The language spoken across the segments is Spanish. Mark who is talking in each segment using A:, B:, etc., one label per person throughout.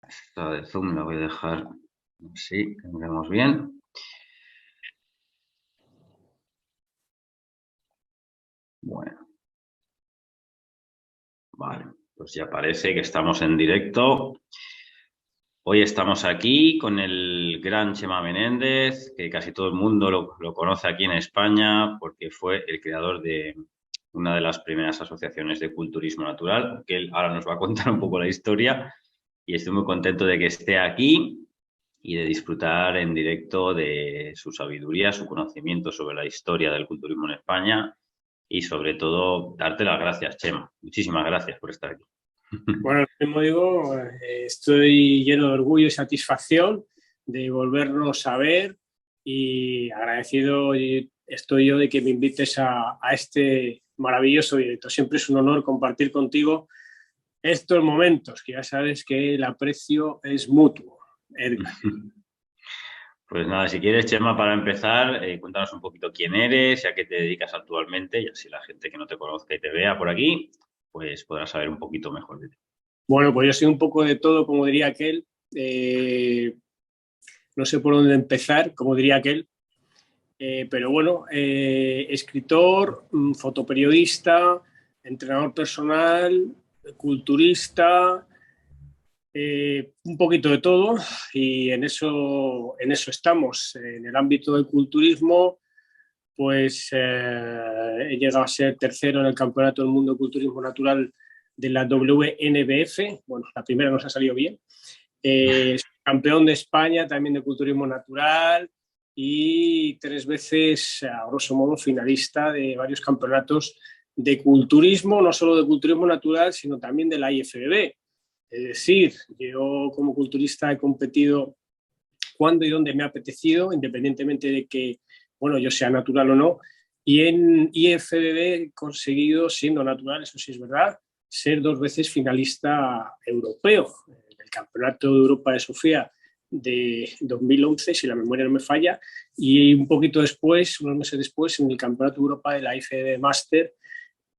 A: Esta de Zoom la voy a dejar así, que nos vemos bien. Bueno, vale, pues ya parece que estamos en directo. Hoy estamos aquí con el gran Chema Menéndez, que casi todo el mundo lo conoce aquí en España porque fue el creador de una de las primeras asociaciones de culturismo natural, que él ahora nos va a contar un poco la historia y estoy muy contento de que esté aquí y de disfrutar en directo de su sabiduría, su conocimiento sobre la historia del culturismo en España y sobre todo darte las gracias, Chema. Muchísimas gracias por estar aquí.
B: Bueno, lo mismo digo, estoy lleno de orgullo y satisfacción de volvernos a ver y agradecido estoy yo de que me invites a este maravilloso directo. Siempre es un honor compartir contigo estos momentos, que ya sabes que el aprecio es mutuo, Edgar.
A: Pues nada, si quieres, Chema, para empezar, cuéntanos un poquito quién eres y a qué te dedicas actualmente, y así la gente que no te conozca y te vea por aquí, pues podrá saber un poquito mejor de ti.
B: Bueno, pues yo soy un poco de todo, como diría aquel. No sé por dónde empezar, como diría aquel. Pero bueno, escritor, fotoperiodista, entrenador personal, culturista, un poquito de todo y en eso estamos. En el ámbito del culturismo, pues he llegado a ser tercero en el Campeonato del Mundo de Culturismo Natural de la WNBF. Bueno, la primera nos ha salido bien. Campeón de España también de culturismo natural y 3 veces, a grosso modo, finalista de varios campeonatos de culturismo, no solo de culturismo natural, sino también de la IFBB. Es decir, yo como culturista he competido cuando y donde me ha apetecido, independientemente de que, bueno, yo sea natural o no. Y en IFBB he conseguido, siendo natural, eso sí es verdad, ser 2 veces finalista europeo. El Campeonato de Europa de Sofía de 2011, si la memoria no me falla, y un poquito después, unos meses después, en el Campeonato de Europa de la IFBB Master,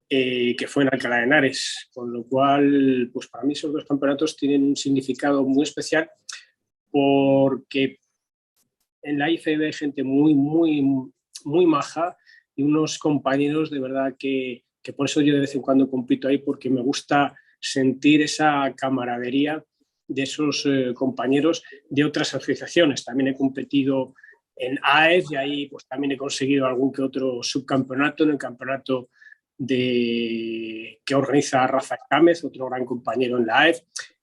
B: que fue en Alcalá de Henares, con lo cual, pues para mí esos 2 campeonatos tienen un significado muy especial porque en la IFB hay gente muy maja y unos compañeros de verdad que por eso yo de vez en cuando compito ahí, porque me gusta sentir esa camaradería de esos compañeros de otras asociaciones. También he competido en AEF y ahí pues también he conseguido algún que otro subcampeonato en el campeonato que organiza Rafa Gámez, otro gran compañero en la AEF.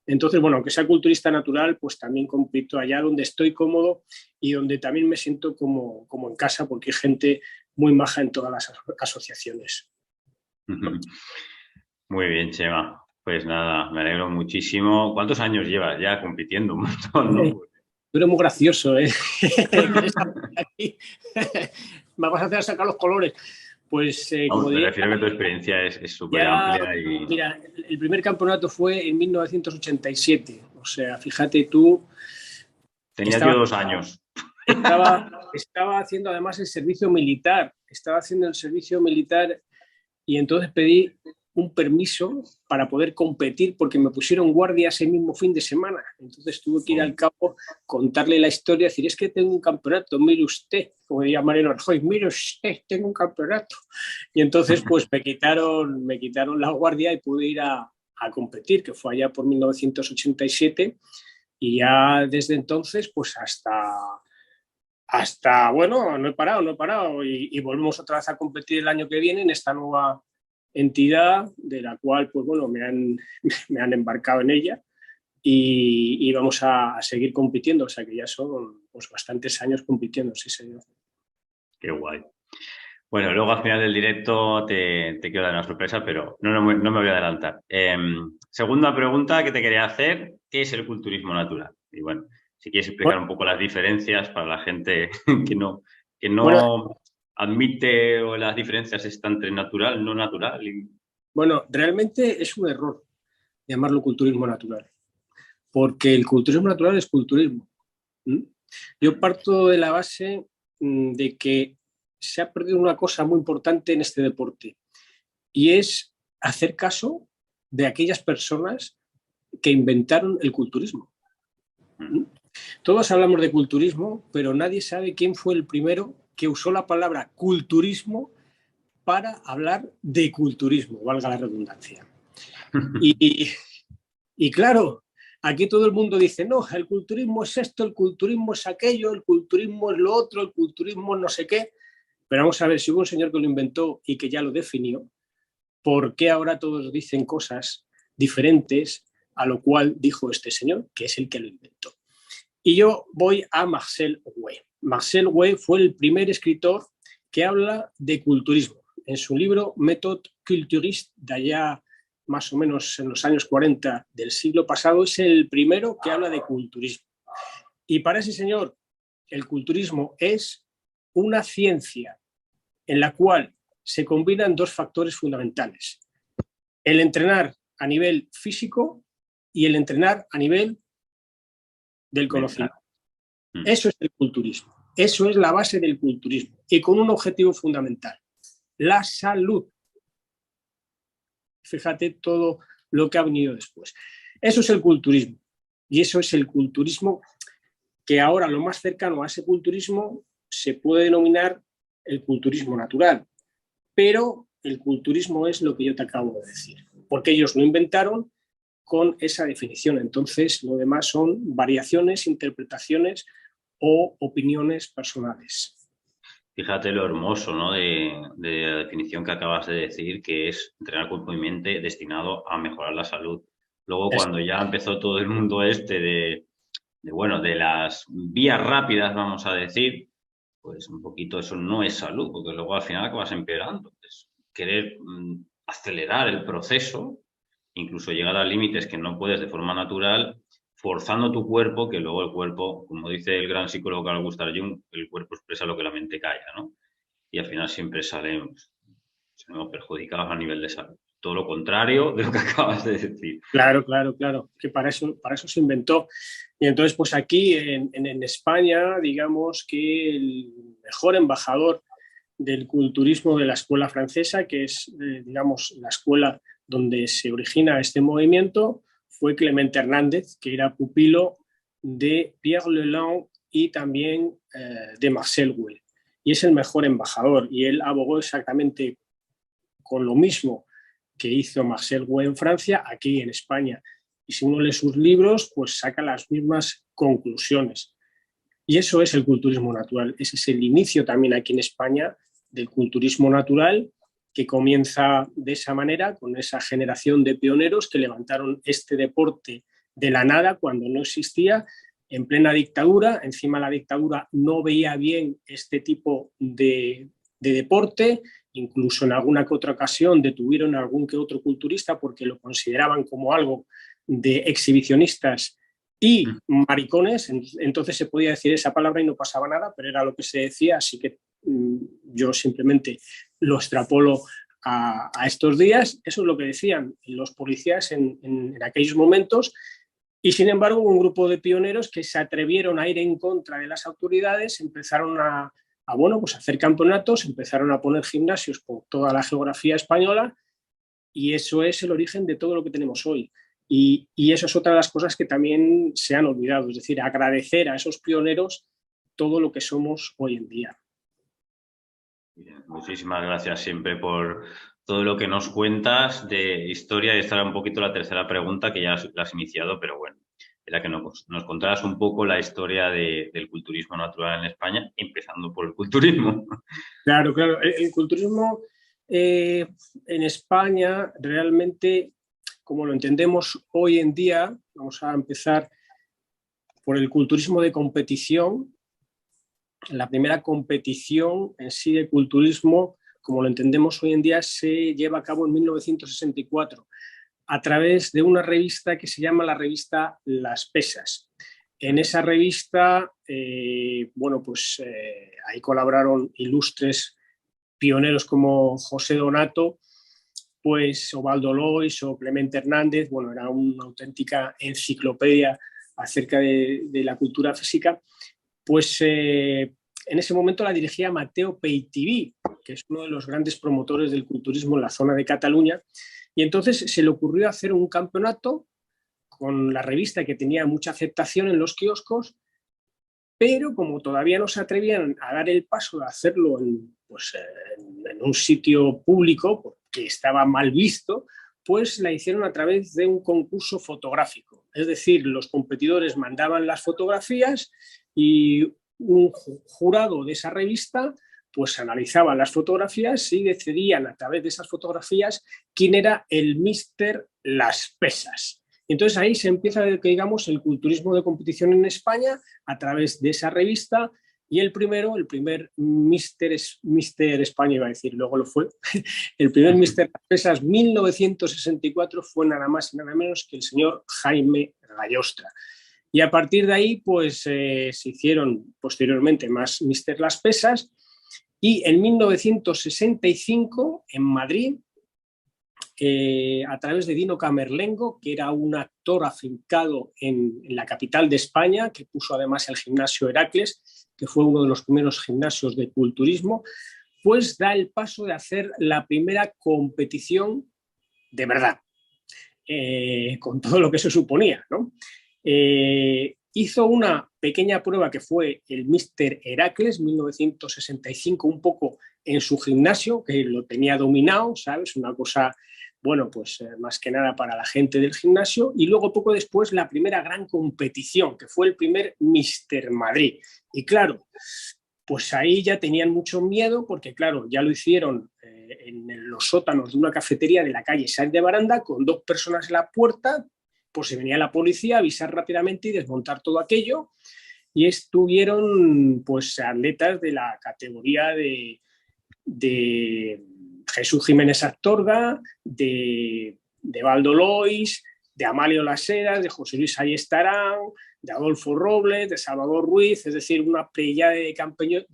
B: Entonces, bueno, aunque sea culturista natural, pues también compito allá donde estoy cómodo y donde también me siento como en casa, porque hay gente muy maja en todas las asociaciones.
A: Muy bien, Chema. Pues nada, me alegro muchísimo. ¿Cuántos años llevas ya compitiendo? Un montón, ¿no?
B: Tú eres muy gracioso, ¿eh? Aquí me vas a hacer sacar los colores. Pues, como
A: Vamos, me
B: diría,
A: refiero a que tu experiencia es súper
B: ya,
A: amplia y
B: mira, el primer campeonato fue en 1987. O sea, fíjate tú,
A: tenía yo
B: estaba
A: 2 años.
B: estaba haciendo además el servicio militar. Estaba haciendo el servicio militar y entonces pedí un permiso para poder competir porque me pusieron guardia ese mismo fin de semana. Entonces tuve que ir al cabo, contarle la historia, decir, es que tengo un campeonato, mire usted, como diría Mariano Rajoy, mire usted, tengo un campeonato. Y entonces pues me quitaron la guardia y pude ir a competir, que fue allá por 1987 y ya desde entonces pues hasta, bueno, no he parado y volvemos otra vez a competir el año que viene en esta nueva entidad de la cual, pues bueno, me han embarcado en ella y vamos a seguir compitiendo, o sea que ya son pues bastantes años compitiendo, sí señor.
A: Qué guay. Bueno, luego al final del directo te quiero dar una sorpresa, pero no me voy a adelantar. Segunda pregunta que te quería hacer, ¿qué es el culturismo natural? Y bueno, si quieres explicar
B: Bueno,
A: un poco las diferencias para la gente que
B: bueno,
A: no admite o las diferencias están entre natural, no natural.
B: bueno, realmente es un error llamarlo culturismo natural, porque el culturismo natural es culturismo. ¿Mm? Yo parto de la base de que se ha perdido una cosa muy importante en este deporte y es hacer caso de aquellas personas que inventaron el culturismo. Todos hablamos de culturismo, pero nadie sabe quién fue el primero que usó la palabra culturismo para hablar de culturismo, valga la redundancia. Y claro, aquí todo el mundo dice, no, el culturismo es esto, el culturismo es aquello, el culturismo es lo otro, el culturismo es no sé qué. Pero vamos a ver, si hubo un señor que lo inventó y que ya lo definió, ¿por qué ahora todos dicen cosas diferentes a lo cual dijo este señor, que es el que lo inventó? Y yo voy a Marcel Way. Marcel Way fue el primer escritor que habla de culturismo. En su libro Méthode culturiste, de allá más o menos en los años 40 del siglo pasado, es el primero que habla de culturismo. Y para ese señor, el culturismo es una ciencia en la cual se combinan dos factores fundamentales: el entrenar a nivel físico y el entrenar a nivel del conocimiento. Eso es el culturismo. Eso es la base del culturismo. Y con un objetivo fundamental: la salud. Fíjate todo lo que ha venido después. Eso es el culturismo. Y eso es el culturismo que ahora lo más cercano a ese culturismo se puede denominar el culturismo natural. Pero el culturismo es lo que yo te acabo de decir. Porque ellos lo inventaron con esa definición. Entonces, lo demás son variaciones, interpretaciones o opiniones personales.
A: Fíjate lo hermoso, ¿no? de la definición que acabas de decir, que es entrenar cuerpo y mente destinado a mejorar la salud. Luego, cuando ya empezó todo el mundo bueno, de las vías rápidas, vamos a decir, pues un poquito eso no es salud, porque luego al final acabas empeorando. Es querer acelerar el proceso, incluso llegar a límites que no puedes de forma natural, forzando tu cuerpo, que luego el cuerpo, como dice el gran psicólogo Carl Gustav Jung, el cuerpo expresa lo que la mente calla, ¿no? Y al final siempre salimos perjudicados a nivel de salud. Todo lo contrario de lo que acabas de decir.
B: Claro, que para eso se inventó. Y entonces, pues aquí en España, digamos que el mejor embajador del culturismo de la escuela francesa, que es, digamos, la escuela donde se origina este movimiento, fue Clemente Hernández, que era pupilo de Pierre Leland y también de Marcel Way. Y es el mejor embajador, y él abogó exactamente con lo mismo que hizo Marcel Way en Francia, aquí en España. Y si uno lee sus libros, pues saca las mismas conclusiones. Y eso es el culturismo natural. Ese es el inicio también aquí en España del culturismo natural, que comienza de esa manera, con esa generación de pioneros que levantaron este deporte de la nada cuando no existía, en plena dictadura. Encima la dictadura no veía bien este tipo de deporte. Incluso en alguna que otra ocasión detuvieron a algún que otro culturista porque lo consideraban como algo de exhibicionistas y maricones. Entonces se podía decir esa palabra y no pasaba nada, pero era lo que se decía, así que yo simplemente lo extrapolo a estos días. Eso es lo que decían los policías en aquellos momentos. Y sin embargo, un grupo de pioneros que se atrevieron a ir en contra de las autoridades, empezaron bueno, pues hacer campeonatos, empezaron a poner gimnasios por toda la geografía española, y eso es el origen de todo lo que tenemos hoy. Y eso es otra de las cosas que también se han olvidado, es decir, agradecer a esos pioneros todo lo que somos hoy en día.
A: Bien, muchísimas gracias siempre por todo lo que nos cuentas de historia. Y esta era un poquito la tercera pregunta, que ya la has iniciado, pero bueno, era que nos contaras un poco la historia del culturismo natural en España, empezando por el culturismo.
B: Claro. El culturismo en España realmente, como lo entendemos hoy en día, vamos a empezar por el culturismo de competición. La primera competición en sí de culturismo, como lo entendemos hoy en día, se lleva a cabo en 1964 a través de una revista que se llama la revista Las Pesas. En esa revista, bueno, pues ahí colaboraron ilustres pioneros como José Donato, pues Ovaldo Lois o Clemente Hernández. Bueno, era una auténtica enciclopedia acerca de la cultura física. Pues en ese momento la dirigía Mateo Peitiví, que es uno de los grandes promotores del culturismo en la zona de Cataluña, y entonces se le ocurrió hacer un campeonato con la revista y que tenía mucha aceptación en los kioscos, pero como todavía no se atrevían a dar el paso de hacerlo en un sitio público, porque estaba mal visto, pues la hicieron a través de un concurso fotográfico. Es decir, los competidores mandaban las fotografías y un jurado de esa revista pues analizaban las fotografías y decidían a través de esas fotografías quién era el Mister Las Pesas. Entonces ahí se empieza, digamos, el culturismo de competición en España a través de esa revista, y el primer Mister España, iba a decir, luego lo fue, el primer Mister Las Pesas 1964 fue nada más y nada menos que el señor Jaime Gallostra. Y a partir de ahí, pues se hicieron posteriormente más Mister Las Pesas, y en 1965, en Madrid, a través de Dino Camerlengo, que era un actor afincado en la capital de España, que puso además el gimnasio Heracles, que fue uno de los primeros gimnasios de culturismo, pues da el paso de hacer la primera competición de verdad, con todo lo que se suponía, ¿no? Hizo una pequeña prueba que fue el Mister Heracles 1965, un poco en su gimnasio, que lo tenía dominado, ¿sabes? Una cosa, bueno, pues más que nada para la gente del gimnasio. Y luego poco después la primera gran competición, que fue el primer Mister Madrid. Y claro, pues ahí ya tenían mucho miedo porque, claro, ya lo hicieron en los sótanos de una cafetería de la calle Sáenz de Baranda con 2 personas en la puerta, por si venía la policía, avisar rápidamente y desmontar todo aquello. Y estuvieron pues atletas de la categoría de Jesús Jiménez Astorga, de Baldo Lois, de Amalio Las Heras, de José Luis Ayestarán, de Adolfo Robles, de Salvador Ruiz, es decir, una playa de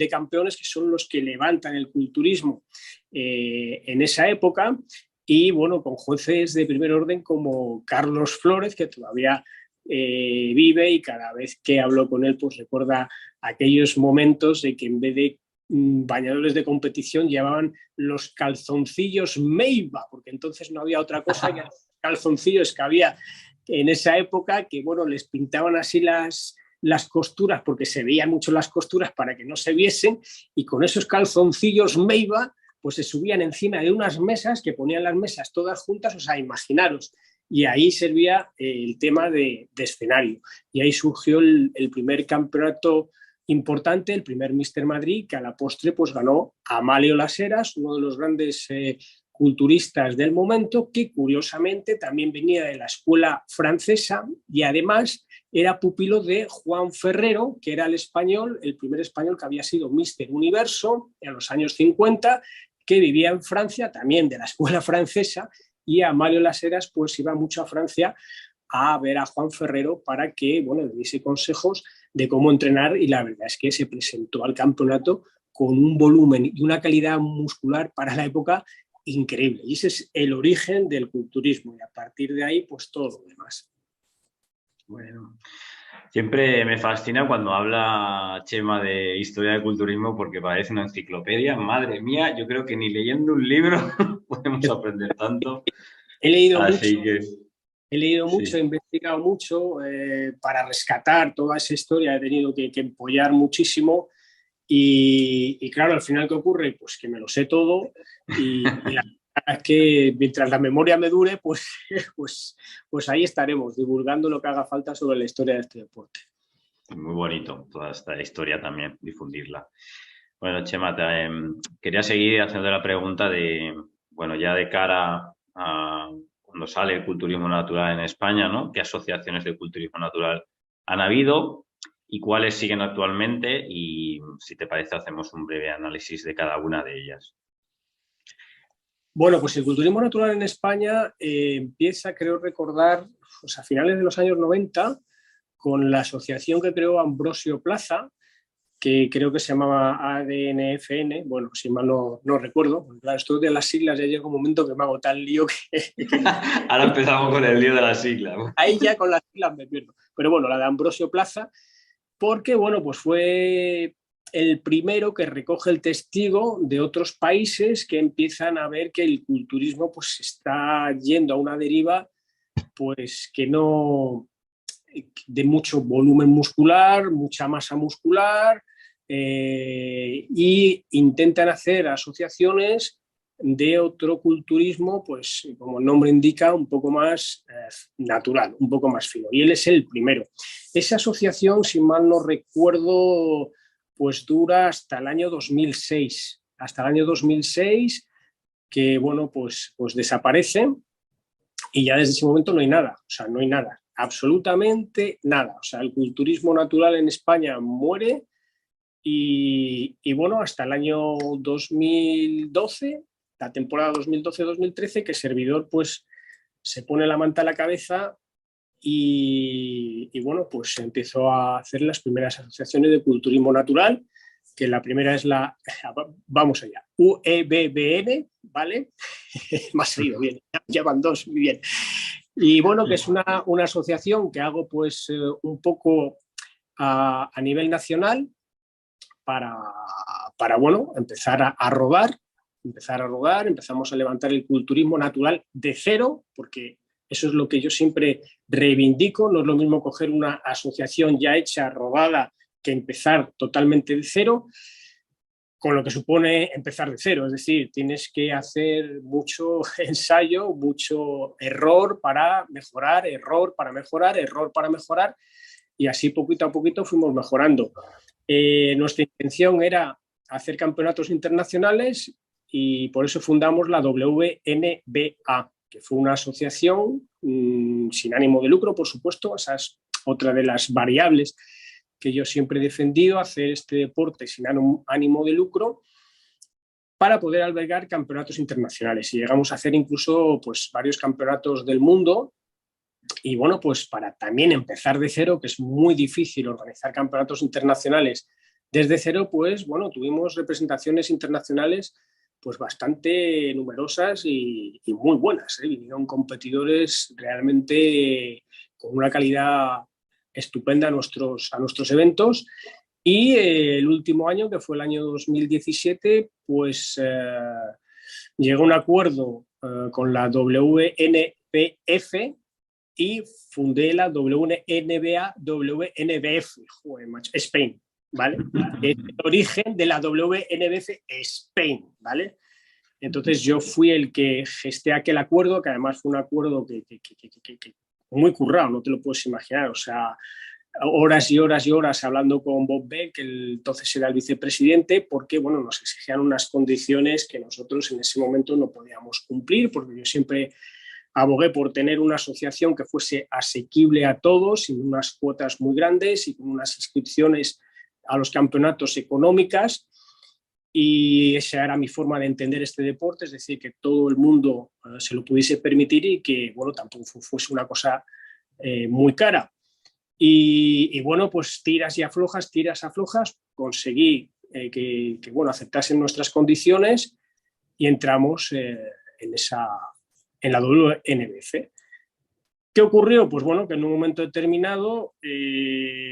B: campeones que son los que levantan el culturismo en esa época. Y bueno, con jueces de primer orden como Carlos Flórez, que todavía vive, y cada vez que hablo con él pues recuerda aquellos momentos de que en vez de bañadores de competición llevaban los calzoncillos Meiba, porque entonces no había otra cosa que calzoncillos que había en esa época, que bueno, les pintaban así las costuras porque se veían mucho las costuras para que no se viesen, y con esos calzoncillos Meiba pues se subían encima de unas mesas que ponían las mesas todas juntas, o sea, imaginaros, y ahí servía el tema de escenario. Y ahí surgió el primer campeonato importante, el primer Mister Madrid, que a la postre pues ganó Amalio Las Heras, uno de los grandes culturistas del momento, que curiosamente también venía de la escuela francesa y además era pupilo de Juan Ferrero, que era el primer español que había sido Mister Universo en los años 50, que vivía en Francia, también de la escuela francesa, y Amalio Las Heras pues iba mucho a Francia a ver a Juan Ferrero para que, bueno, le diese consejos de cómo entrenar, y la verdad es que se presentó al campeonato con un volumen y una calidad muscular para la época increíble. Y ese es el origen del culturismo, y a partir de ahí pues todo lo demás.
A: Bueno, siempre me fascina cuando habla Chema de historia del culturismo porque parece una enciclopedia. Madre mía, yo creo que ni leyendo un libro podemos aprender tanto.
B: He leído
A: Así
B: mucho.
A: que
B: He leído mucho,
A: sí.
B: he investigado mucho para rescatar toda esa historia. He tenido que empollar muchísimo y claro, al final, ¿qué ocurre? Pues que me lo sé todo, y la verdad es que mientras la memoria me dure, pues, pues ahí estaremos divulgando lo que haga falta sobre la historia de este deporte.
A: Muy bonito toda esta historia también, difundirla. Bueno, Chema, quería seguir haciendo la pregunta de, bueno, ya de cara a cuando sale el culturismo natural en España, ¿no? ¿Qué asociaciones de culturismo natural han habido y cuáles siguen actualmente? Y si te parece, hacemos un breve análisis de cada una de ellas.
B: Bueno, pues el culturismo natural en España empieza, creo recordar, pues a finales de los años 90, con la asociación que creó Ambrosio Plaza, que creo que se llamaba ADNFN, bueno, si mal no recuerdo, claro, esto de las siglas ya llega un momento que me hago tal lío que
A: Ahora empezamos con el lío de las siglas.
B: ahí ya con las siglas me pierdo. Pero bueno, la de Ambrosio Plaza, porque bueno, pues fue el primero que recoge el testigo de otros países que empiezan a ver que el culturismo pues está yendo a una deriva pues que no, de mucho volumen muscular, mucha masa muscular, y intentan hacer asociaciones de otro culturismo, pues como el nombre indica, un poco más natural, un poco más fino. Y él es el primero. Esa asociación, si mal no recuerdo, pues dura hasta el año 2006. Hasta el año 2006, que bueno, pues desaparece y ya desde ese momento no hay nada. O sea, no hay nada, absolutamente nada. O sea, el culturismo natural en España muere y bueno, hasta el año 2012, la temporada 2012-2013, que Servidor pues se pone la manta a la cabeza y bueno, pues empezó a hacer las primeras asociaciones de culturismo natural, que la primera es la, vamos allá, UEBBN, ¿vale? Me ha salido bien, ya van dos, muy bien. Y bueno, que es una asociación que hago pues un poco a nivel nacional para bueno, empezar a rodar, empezamos a levantar el culturismo natural de cero, porque eso es lo que yo siempre reivindico, no es lo mismo coger una asociación ya hecha, rodada, que empezar totalmente de cero, con lo que supone empezar de cero, es decir, tienes que hacer mucho ensayo, mucho error para mejorar, error para mejorar, error para mejorar, y así poquito a poquito fuimos mejorando. Nuestra intención era hacer campeonatos internacionales y por eso fundamos la WNBA, que fue una asociación sin ánimo de lucro, por supuesto. Esa es otra de las variables que yo siempre he defendido, hacer este deporte sin ánimo de lucro para poder albergar campeonatos internacionales. Y llegamos a hacer incluso pues, varios campeonatos del mundo. Y bueno, pues para también empezar de cero, que es muy difícil organizar campeonatos internacionales desde cero, pues bueno, tuvimos representaciones internacionales pues bastante numerosas y muy buenas, ¿eh? Vinieron competidores realmente con una calidad estupenda a nuestros eventos. Y el último año, que fue el año 2017, pues llegó a un acuerdo con la WNBF y fundé la WNBA, WNBF, joder, macho, Spain, ¿vale? Es el origen de la WNBF Spain, ¿vale? Entonces yo fui el que gesté aquel acuerdo, que además fue un acuerdo que muy currado, no te lo puedes imaginar, o sea, horas y horas y horas hablando con Bob Beck, que entonces era el vicepresidente, porque bueno, nos exigían unas condiciones que nosotros en ese momento no podíamos cumplir, porque yo siempre abogué por tener una asociación que fuese asequible a todos, sin unas cuotas muy grandes y con unas inscripciones a los campeonatos económicas, y esa era mi forma de entender este deporte, es decir, que todo el mundo se lo pudiese permitir y que bueno, tampoco fuese una cosa muy cara. Y bueno, pues tiras aflojas, conseguí que bueno, aceptasen nuestras condiciones y entramos en la WNBF. ¿Qué ocurrió? Pues bueno, que en un momento determinado,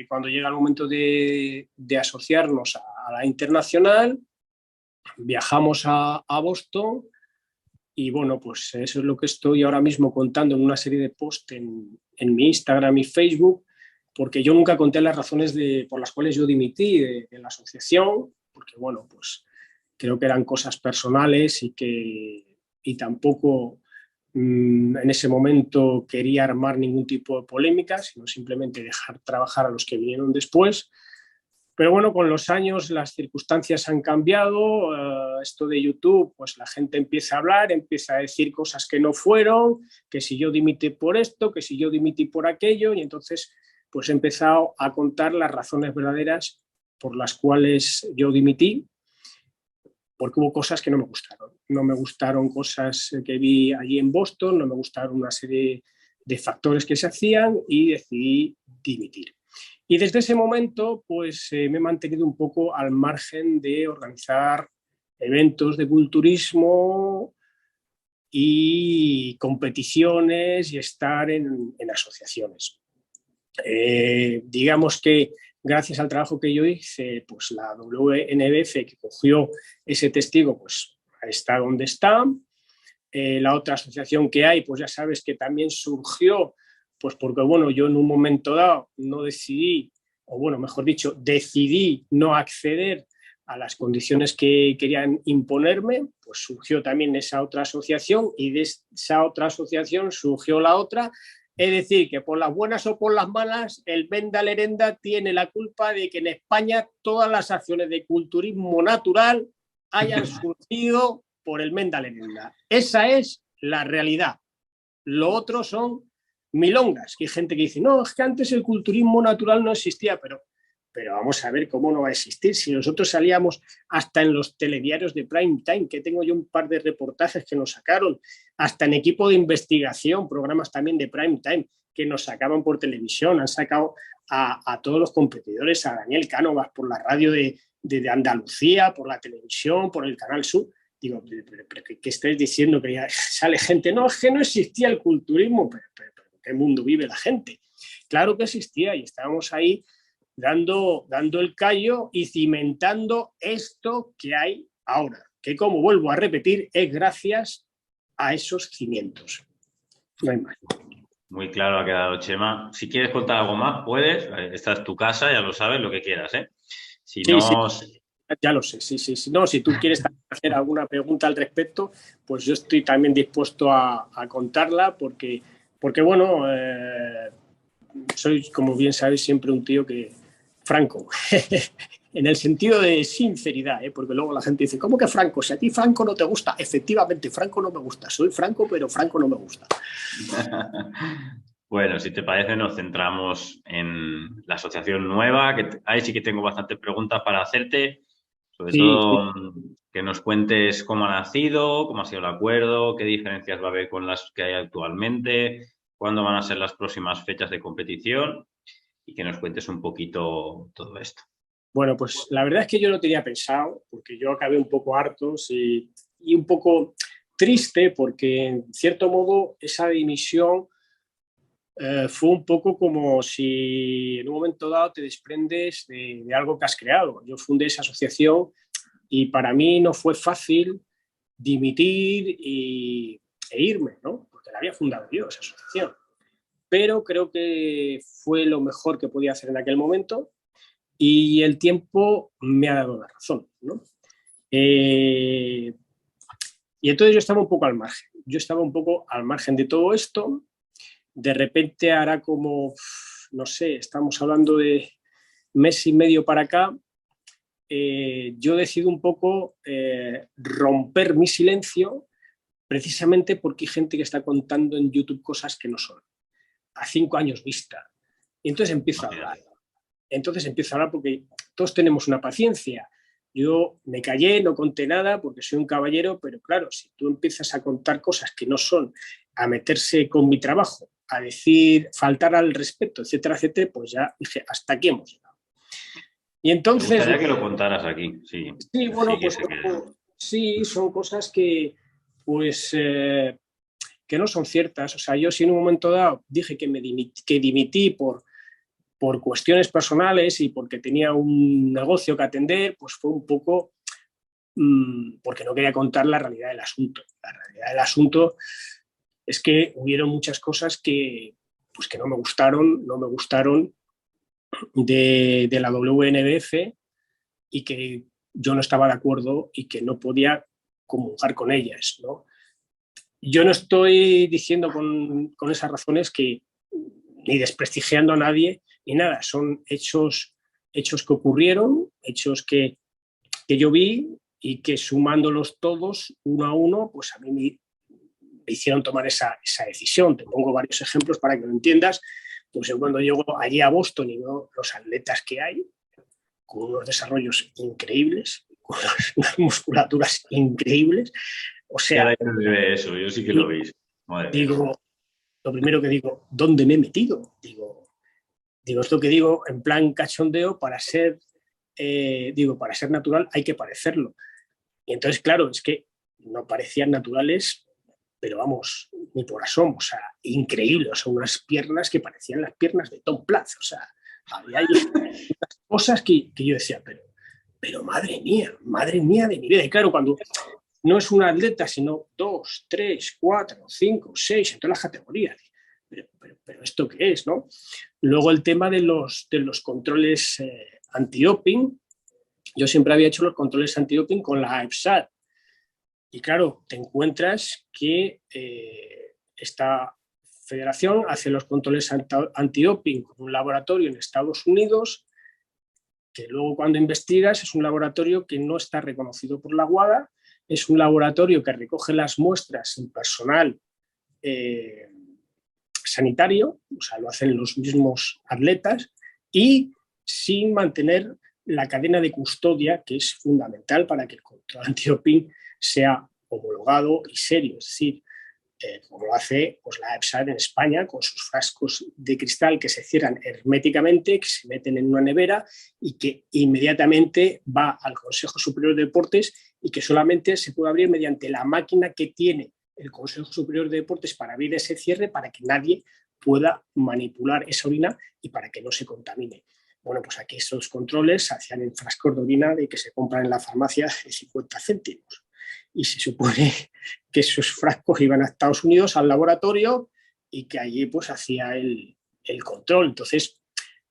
B: cuando llega el momento de asociarnos a la internacional, viajamos a Boston y bueno, pues eso es lo que estoy ahora mismo contando en una serie de posts en mi Instagram y Facebook, porque yo nunca conté las razones por las cuales yo dimití de la asociación, porque bueno, pues creo que eran cosas personales y tampoco en ese momento quería armar ningún tipo de polémica, sino simplemente dejar trabajar a los que vinieron después. Pero bueno, con los años las circunstancias han cambiado, esto de YouTube, pues la gente empieza a hablar, empieza a decir cosas que no fueron, que si yo dimití por esto, que si yo dimití por aquello, y entonces pues he empezado a contar las razones verdaderas por las cuales yo dimití, porque hubo cosas que no me gustaron. No me gustaron cosas que vi allí en Boston, no me gustaron una serie de factores que se hacían y decidí dimitir. Y desde ese momento, pues me he mantenido un poco al margen de organizar eventos de culturismo y competiciones y estar en asociaciones. Digamos que gracias al trabajo que yo hice, pues la WNBF, que cogió ese testigo, pues está donde está. La otra asociación que hay, pues ya sabes que también surgió, pues porque, bueno, yo en un momento dado no decidí, o bueno, mejor dicho, decidí no acceder a las condiciones que querían imponerme, pues surgió también esa otra asociación y de esa otra asociación surgió la otra. Es decir, que por las buenas o por las malas, el Venda Lerenda tiene la culpa de que en España todas las acciones de culturismo natural hayan surgido por el Venda Lerenda. Esa es la realidad. Lo otro son milongas, que hay gente que dice, no, es que antes el culturismo natural no existía, pero vamos a ver cómo no va a existir. Si nosotros salíamos hasta en los telediarios de prime time, que tengo yo un par de reportajes que nos sacaron, hasta en equipo de investigación, programas también de prime time, que nos sacaban por televisión, han sacado a todos los competidores, a Daniel Cánovas por la radio de Andalucía, por la televisión, por el Canal Sur. Digo, ¿pero qué estáis diciendo? Que ya sale gente, no, es que no existía el culturismo, pero ¿en qué mundo vive la gente? Claro que existía y estábamos ahí dando el callo y cimentando esto que hay ahora, que como vuelvo a repetir, es gracias a esos cimientos. No hay más.
A: Muy claro ha quedado, Chema. Si quieres contar algo más, puedes. Esta es tu casa, ya lo sabes, lo que quieras, ¿eh? Si
B: Sí,
A: no...
B: sí, ya lo sé, sí. No, si tú quieres hacer alguna pregunta al respecto, pues yo estoy también dispuesto a contarla porque bueno, soy, como bien sabes, siempre un tío que franco, en el sentido de sinceridad, porque luego la gente dice, ¿cómo que Franco? Si a ti Franco no te gusta, efectivamente, Franco no me gusta, soy Franco, pero Franco no me gusta.
A: Bueno, si te parece, nos centramos en la asociación nueva, que ahí sí que tengo bastantes preguntas para hacerte, sobre
B: Sí,
A: todo que nos cuentes cómo ha nacido, cómo ha sido el acuerdo, qué diferencias va a haber con las que hay actualmente, cuándo van a ser las próximas fechas de competición y que nos cuentes un poquito todo esto.
B: Bueno, pues la verdad es que yo no tenía pensado, porque yo acabé un poco harto y un poco triste, porque en cierto modo esa dimisión fue un poco como si en un momento dado te desprendes de algo que has creado. Yo fundé esa asociación y para mí no fue fácil dimitir e irme, ¿no? Porque la había fundado yo, esa asociación. Pero creo que fue lo mejor que podía hacer en aquel momento y el tiempo me ha dado la razón, ¿no? Y entonces yo estaba un poco al margen. Yo estaba un poco al margen de todo esto. De repente hará como, no sé, estamos hablando de mes y medio para acá, yo decido un poco romper mi silencio precisamente porque hay gente que está contando en YouTube cosas que no son, a 5 años vista. Y entonces empiezo a hablar. Porque todos tenemos una paciencia. Yo me callé, no conté nada porque soy un caballero, pero claro, si tú empiezas a contar cosas que no son, a meterse con mi trabajo, a decir, faltar al respeto, etcétera, etcétera, pues ya dije, hasta aquí hemos llegado. Y entonces...
A: Me gustaría que lo contaras aquí, sí.
B: Sí, bueno,
A: Sí, que
B: pues
A: se quede.
B: sí, son cosas que, pues, que no son ciertas. O sea, yo si en un momento dado dije que dimití por cuestiones personales y porque tenía un negocio que atender, pues fue un poco porque no quería contar la realidad del asunto. La realidad del asunto es que hubieron muchas cosas que, pues, que no me gustaron de la WNBF y que yo no estaba de acuerdo y que no podía comulgar con ellas, ¿no? Yo no estoy diciendo con esas razones que ni desprestigiando a nadie ni nada, son hechos que ocurrieron, hechos que yo vi y que sumándolos todos uno a uno, pues a mí me hicieron tomar esa decisión. Te pongo varios ejemplos para que lo entiendas. Pues cuando llego allí a Boston y veo los atletas que hay, con unos desarrollos increíbles, con unas musculaturas increíbles. O
A: Que
B: sea,
A: ahora ya no se ve eso, yo sí que lo vi. Madre mía.
B: digo, lo primero que digo, ¿dónde me he metido? Digo, esto que digo en plan cachondeo para ser, para ser natural hay que parecerlo. Y entonces, claro, es que no parecían naturales, pero vamos, ni por asomo, o sea, increíble, o sea, unas piernas que parecían las piernas de Tom Platz, o sea, había unas cosas que yo decía, pero madre mía de mi vida. Y claro, cuando no es un atleta, sino 2, 3, 4, 5, 6, en todas las categorías. Pero ¿esto qué es, no? Luego el tema de los controles antidoping. Yo siempre había hecho los controles antidoping con la EFSAT. Y claro, te encuentras que esta federación hace los controles antidoping con un laboratorio en Estados Unidos, que luego cuando investigas es un laboratorio que no está reconocido por la WADA, es un laboratorio que recoge las muestras en personal sanitario, o sea, lo hacen los mismos atletas, y sin mantener la cadena de custodia, que es fundamental para que el control antidoping sea homologado y serio, es decir, como lo hace pues, la EFSA en España, con sus frascos de cristal que se cierran herméticamente, que se meten en una nevera y que inmediatamente va al Consejo Superior de Deportes y que solamente se puede abrir mediante la máquina que tiene el Consejo Superior de Deportes para abrir ese cierre, para que nadie pueda manipular esa orina y para que no se contamine. Bueno, pues aquí estos controles se hacían en frascos de orina de que se compran en la farmacia de 50 céntimos. Y se supone que esos frascos iban a Estados Unidos al laboratorio y que allí pues hacía el control. Entonces,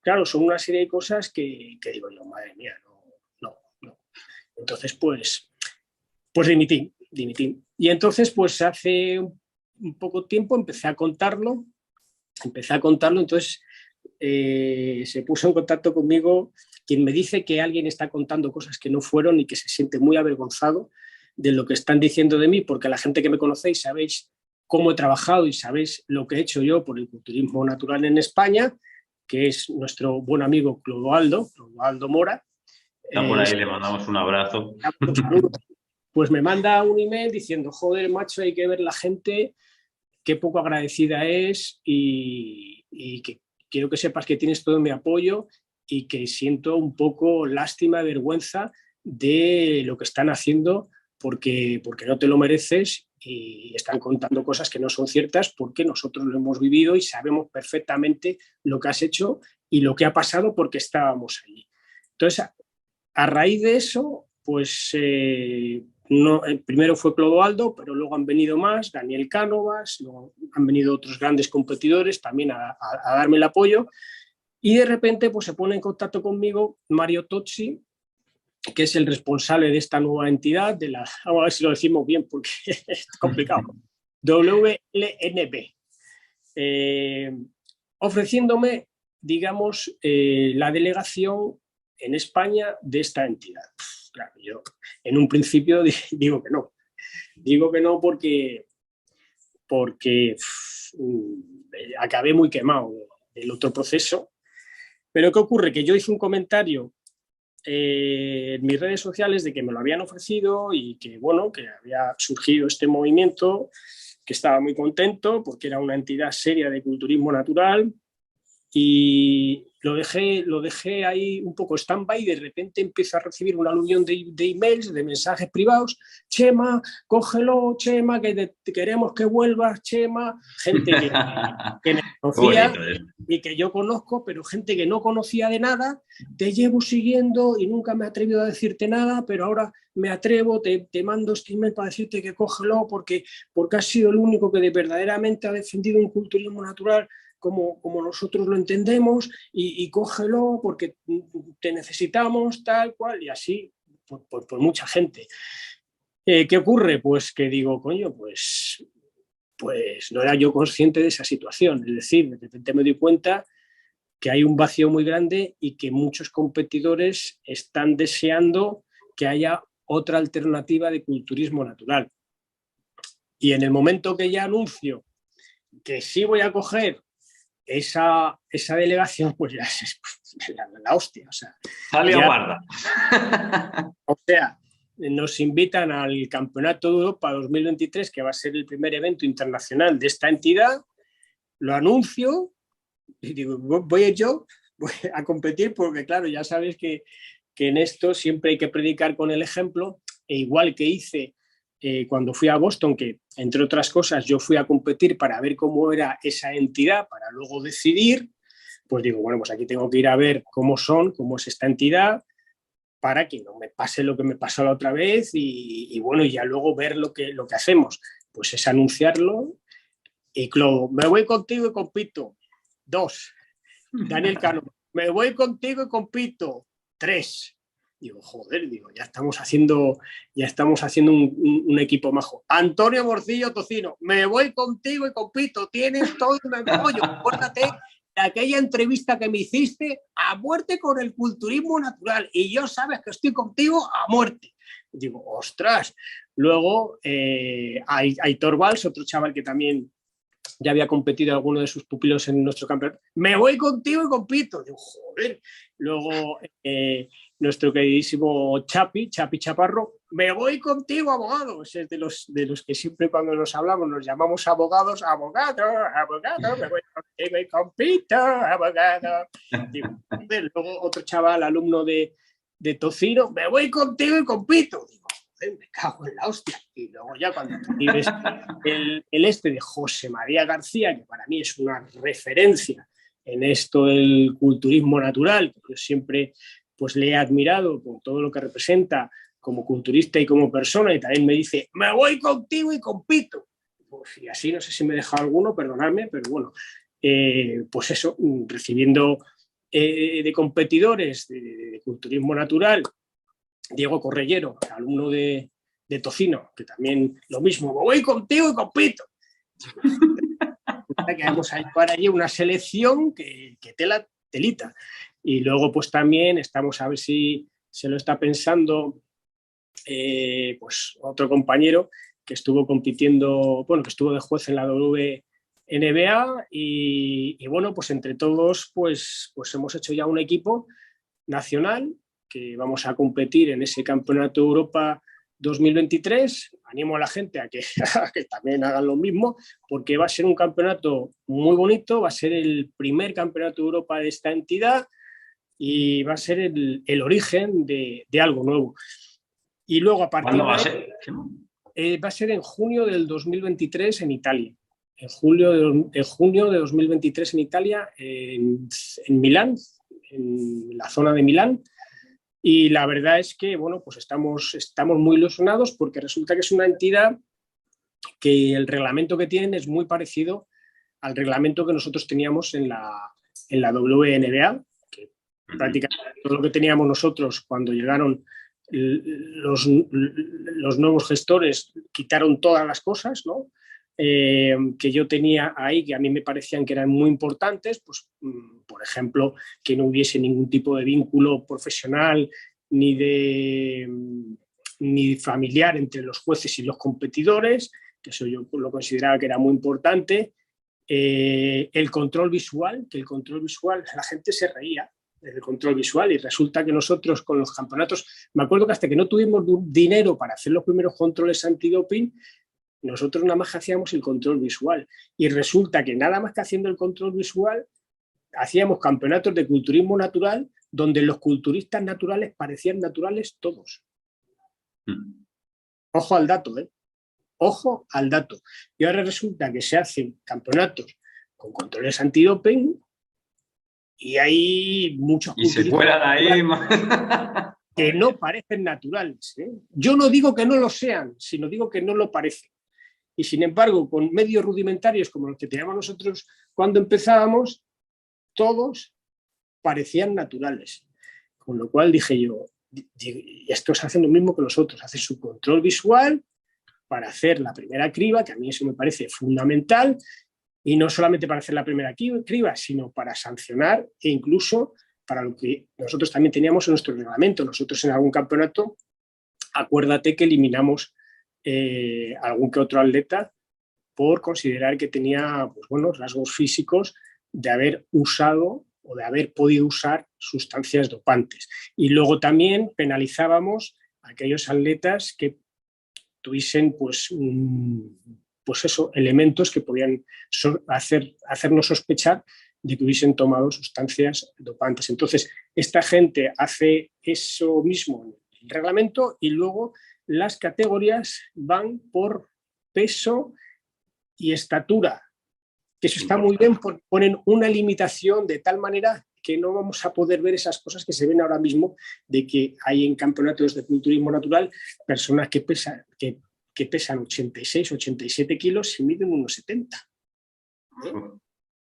B: claro, son una serie de cosas que digo yo, madre mía, no. Entonces, pues dimití. Y entonces, pues hace un poco tiempo empecé a contarlo, entonces se puso en contacto conmigo quien me dice que alguien está contando cosas que no fueron y que se siente muy avergonzado de lo que están diciendo de mí, porque la gente que me conocéis sabéis cómo he trabajado y sabéis lo que he hecho yo por el culturismo natural en España, que es nuestro buen amigo Clodoaldo Mora.
A: Está por ahí, le mandamos un abrazo.
B: Un saludo. Pues me manda un email diciendo, joder, macho, hay que ver la gente, qué poco agradecida es y que quiero que sepas que tienes todo mi apoyo y que siento un poco lástima, vergüenza de lo que están haciendo porque no te lo mereces y están contando cosas que no son ciertas porque nosotros lo hemos vivido y sabemos perfectamente lo que has hecho y lo que ha pasado porque estábamos allí. Entonces, a raíz de eso, pues no, primero fue Clodoaldo, pero luego han venido más, Daniel Cánovas, luego han venido otros grandes competidores también a darme el apoyo y de repente pues se pone en contacto conmigo Mario Tozzi, que es el responsable de esta nueva entidad, vamos a ver si lo decimos bien porque es complicado, WLNB, ofreciéndome, digamos, la delegación en España de esta entidad. Claro, yo en un principio digo que no porque acabé muy quemado del otro proceso. Pero ¿qué ocurre? Que yo hice un comentario en mis redes sociales de que me lo habían ofrecido y que, bueno, que había surgido este movimiento, que estaba muy contento porque era una entidad seria de culturismo natural y lo dejé ahí un poco stand-by y de repente empiezo a recibir un aluvión de emails, de mensajes privados. Chema, cógelo, Chema, que te queremos que vuelvas, Chema. Gente que me conocía y que yo conozco, pero gente que no conocía de nada. Te llevo siguiendo y nunca me he atrevido a decirte nada, pero ahora me atrevo, te mando este email para decirte que cógelo porque has sido el único que verdaderamente ha defendido un culturismo natural como nosotros lo entendemos y cógelo porque te necesitamos, tal cual, y así por mucha gente. ¿Qué ocurre? Pues que digo, coño, pues no era yo consciente de esa situación. Es decir, de repente me doy cuenta que hay un vacío muy grande y que muchos competidores están deseando que haya otra alternativa de culturismo natural. Y en el momento que ya anuncio que sí voy a coger esa delegación, pues ya es la hostia. O sea,
A: salió guarda.
B: O sea, nos invitan al Campeonato de Europa 2023, que va a ser el primer evento internacional de esta entidad. Lo anuncio y digo, voy a competir porque, claro, ya sabes que en esto siempre hay que predicar con el ejemplo, e igual que hice cuando fui a Boston, que entre otras cosas yo fui a competir para ver cómo era esa entidad, para luego decidir, pues digo, bueno, pues aquí tengo que ir a ver cómo es esta entidad, para que no me pase lo que me pasó la otra vez y bueno, ya luego ver lo que hacemos, pues es anunciarlo. Y Clodo, me voy contigo y compito. 2. Daniel Cano, me voy contigo y compito. 3. Digo, joder, digo, ya estamos haciendo un equipo majo. Antonio Morcillo Tocino, me voy contigo y compito. Tienes todo un apoyo. Acuérdate de aquella entrevista que me hiciste a muerte con el culturismo natural. Y yo sabes que estoy contigo a muerte. Digo, ostras. Luego, Aitor Valls, otro chaval que también ya había competido alguno de sus pupilos en nuestro campeonato. Me voy contigo y compito. Digo, joder. Luego, nuestro queridísimo Chapi Chaparro, me voy contigo, abogado. Ese es de los que siempre cuando nos hablamos nos llamamos abogados, abogado, me voy contigo y compito, abogado. Digo, luego otro chaval, alumno de Tocino, me voy contigo y compito. Digo, me cago en la hostia. Y luego ya cuando tienes el este de José María García, que para mí es una referencia en esto del culturismo natural, que yo siempre pues le he admirado por todo lo que representa como culturista y como persona, y también me dice, me voy contigo y compito. Pues, y así, no sé si me he dejado alguno, perdonadme, pero bueno, pues eso, recibiendo de competidores de culturismo natural, Diego Correllero, alumno de Tocino, que también lo mismo, me voy contigo y compito. Que vamos a llevar allí una selección que telita. Y luego pues también estamos a ver si se lo está pensando pues otro compañero que estuvo compitiendo, bueno, que estuvo de juez en la WNBA y bueno, pues entre todos pues hemos hecho ya un equipo nacional que vamos a competir en ese Campeonato de Europa 2023. Animo a la gente a que también hagan lo mismo, porque va a ser un campeonato muy bonito, va a ser el primer Campeonato de Europa de esta entidad y va a ser el origen de algo nuevo. Y luego a partir
A: ¿Cuándo va a ser?
B: Va a ser en junio del 2023 en Italia. En junio de 2023 en Italia, en Milán, en la zona de Milán. Y la verdad es que, bueno, pues estamos muy ilusionados porque resulta que es una entidad que el reglamento que tienen es muy parecido al reglamento que nosotros teníamos en la WNBA, que prácticamente todo lo que teníamos nosotros cuando llegaron los nuevos gestores, quitaron todas las cosas, ¿no? Que yo tenía ahí, que a mí me parecían que eran muy importantes, pues, por ejemplo, que no hubiese ningún tipo de vínculo profesional ni familiar entre los jueces y los competidores, que eso yo lo consideraba que era muy importante. El control visual, que el control visual, la gente se reía del control visual y resulta que nosotros con los campeonatos, me acuerdo que hasta que no tuvimos dinero para hacer los primeros controles antidoping, nosotros nada más hacíamos el control visual y resulta que nada más que haciendo el control visual hacíamos campeonatos de culturismo natural donde los culturistas naturales parecían naturales todos. Ojo al dato, ¿eh? Ojo al dato. Y ahora resulta que se hacen campeonatos con controles antidoping y hay muchos
A: y se cuelan ahí
B: que no parecen naturales, ¿eh? Yo no digo que no lo sean, sino digo que no lo parecen. Y sin embargo, con medios rudimentarios como los que teníamos nosotros cuando empezábamos, todos parecían naturales. Con lo cual dije yo, estos hacen lo mismo que nosotros, hacen su control visual para hacer la primera criba, que a mí eso me parece fundamental, y no solamente para hacer la primera criba, sino para sancionar e incluso para lo que nosotros también teníamos en nuestro reglamento. Nosotros en algún campeonato, acuérdate que eliminamos algún que otro atleta por considerar que tenía pues, bueno, rasgos físicos de haber usado o de haber podido usar sustancias dopantes. Y luego también penalizábamos a aquellos atletas que tuviesen pues eso, elementos que podían hacernos sospechar de que hubiesen tomado sustancias dopantes. Entonces, esta gente hace eso mismo en el reglamento y luego las categorías van por peso y estatura, que eso está muy bien, ponen una limitación de tal manera que no vamos a poder ver esas cosas que se ven ahora mismo, de que hay en campeonatos de culturismo natural personas que pesan 86, 87 kilos y miden unos 70.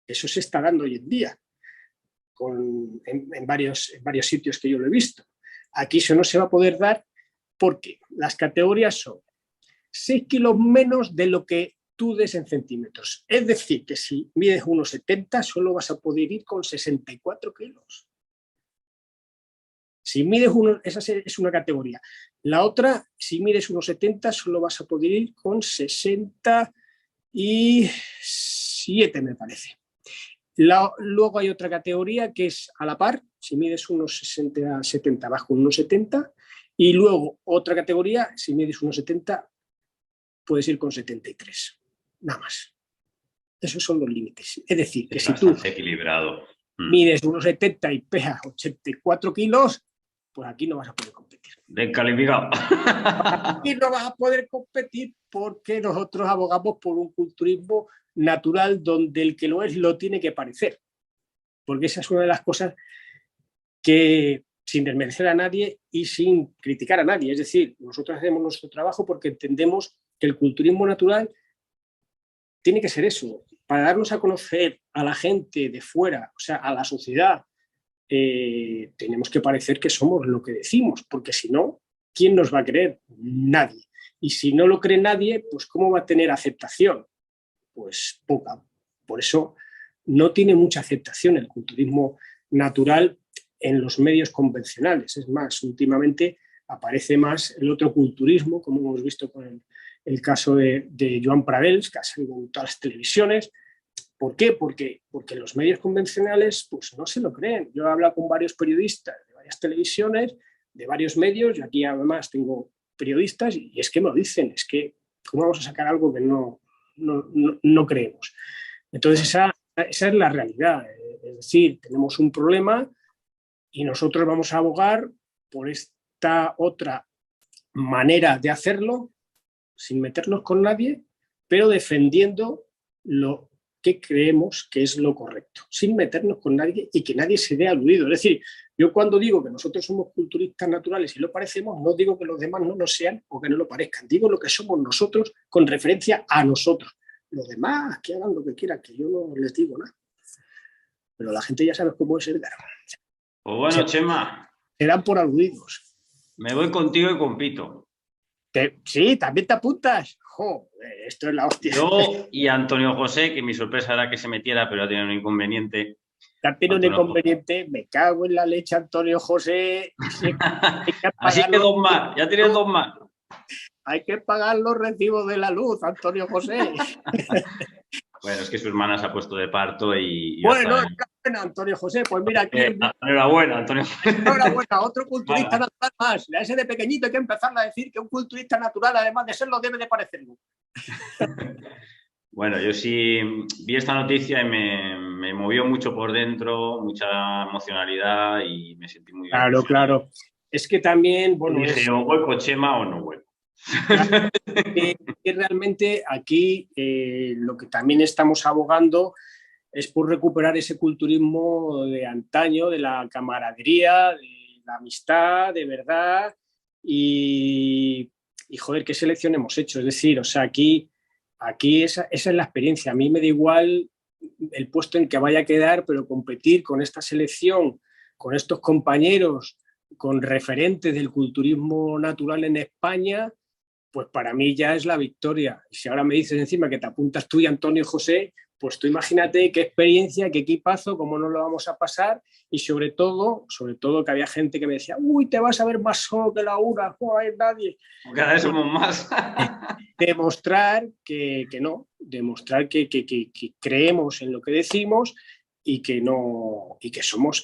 B: Eso se está dando hoy en día en varios sitios que yo lo he visto. Aquí eso no se va a poder dar porque las categorías son 6 kilos menos de lo que tú des en centímetros. Es decir, que si mides unos 70, solo vas a poder ir con 64 kilos. Si mides esa es una categoría. La otra, si mides unos 70, solo vas a poder ir con 67, me parece. Luego hay otra categoría que es a la par, si mides unos 60, 70, bajo unos 70. Y luego otra categoría, si mides unos 70, puedes ir con 73. Nada más. Esos son los límites. Es decir, que si tú
A: equilibrado.
B: Mides unos 70 y pesas 84 kilos, pues aquí no vas a poder competir.
A: Descalificado.
B: Aquí no vas a poder competir porque nosotros abogamos por un culturismo natural donde el que lo es lo tiene que parecer. Porque esa es una de las cosas que, sin desmerecer a nadie y sin criticar a nadie, es decir, nosotros hacemos nuestro trabajo porque entendemos que el culturismo natural tiene que ser eso, para darnos a conocer a la gente de fuera, o sea, a la sociedad, tenemos que parecer que somos lo que decimos, porque si no, ¿quién nos va a creer? Nadie. Y si no lo cree nadie, pues ¿cómo va a tener aceptación? Pues poca. Por eso no tiene mucha aceptación el culturismo natural en los medios convencionales. Es más, últimamente aparece más el otro culturismo, como hemos visto con el caso de Joan Pradels, que ha salido en todas las televisiones. ¿Por qué? Porque los medios convencionales pues, no se lo creen. Yo he hablado con varios periodistas de varias televisiones, de varios medios, y aquí además tengo periodistas, y es que me lo dicen, es que ¿cómo vamos a sacar algo que no creemos? Entonces esa es la realidad. Es decir, tenemos un problema y nosotros vamos a abogar por esta otra manera de hacerlo, sin meternos con nadie, pero defendiendo lo que creemos que es lo correcto, sin meternos con nadie y que nadie se vea aludido. Es decir, yo cuando digo que nosotros somos culturistas naturales y lo parecemos, no digo que los demás no lo sean o que no lo parezcan, digo lo que somos nosotros con referencia a nosotros. Los demás que hagan lo que quieran, que yo no les digo nada. Pero la gente ya sabe cómo es Edgar.
A: Pues bueno, Chema.
B: Serán por aludidos.
A: Me voy contigo y compito.
B: Sí, también te apuntas. Jo, esto es la hostia.
A: Yo y Antonio José, que mi sorpresa era que se metiera, pero ha tenido un inconveniente.
B: Tiene un inconveniente, me cago en la leche, Antonio José.
A: Así que dos más, ya tienes dos más.
B: Hay que pagar los recibos de la luz, Antonio José.
A: Bueno, es que su hermana se ha puesto de parto y
B: bueno, enhorabuena, Antonio José. Pues mira, aquí.
A: Enhorabuena, Antonio.
B: Enhorabuena, otro culturista natural más. A ese de pequeñito hay que empezar a decir que un culturista natural, además de serlo, debe de parecerlo.
A: Bueno, yo sí vi esta noticia y me movió mucho por dentro, mucha emocionalidad y me sentí muy bien.
B: Claro. Es que también, bueno.
A: Y dije, o vuelco Chema o no vuelco.
B: Que realmente aquí lo que también estamos abogando es por recuperar ese culturismo de antaño, de la camaradería, de la amistad, de verdad, y joder, qué selección hemos hecho. Es decir, o sea, aquí esa es la experiencia. A mí me da igual el puesto en que vaya a quedar, pero competir con esta selección, con estos compañeros, con referentes del culturismo natural en España, pues para mí ya es la victoria. Y si ahora me dices encima que te apuntas tú y Antonio José, pues tú imagínate qué experiencia, qué equipazo, cómo nos lo vamos a pasar, y sobre todo que había gente que me decía, uy, te vas a ver más solo que la una, no hay nadie.
A: Cada vez somos más.
B: Demostrar que no, demostrar que creemos en lo que decimos y que no, y que somos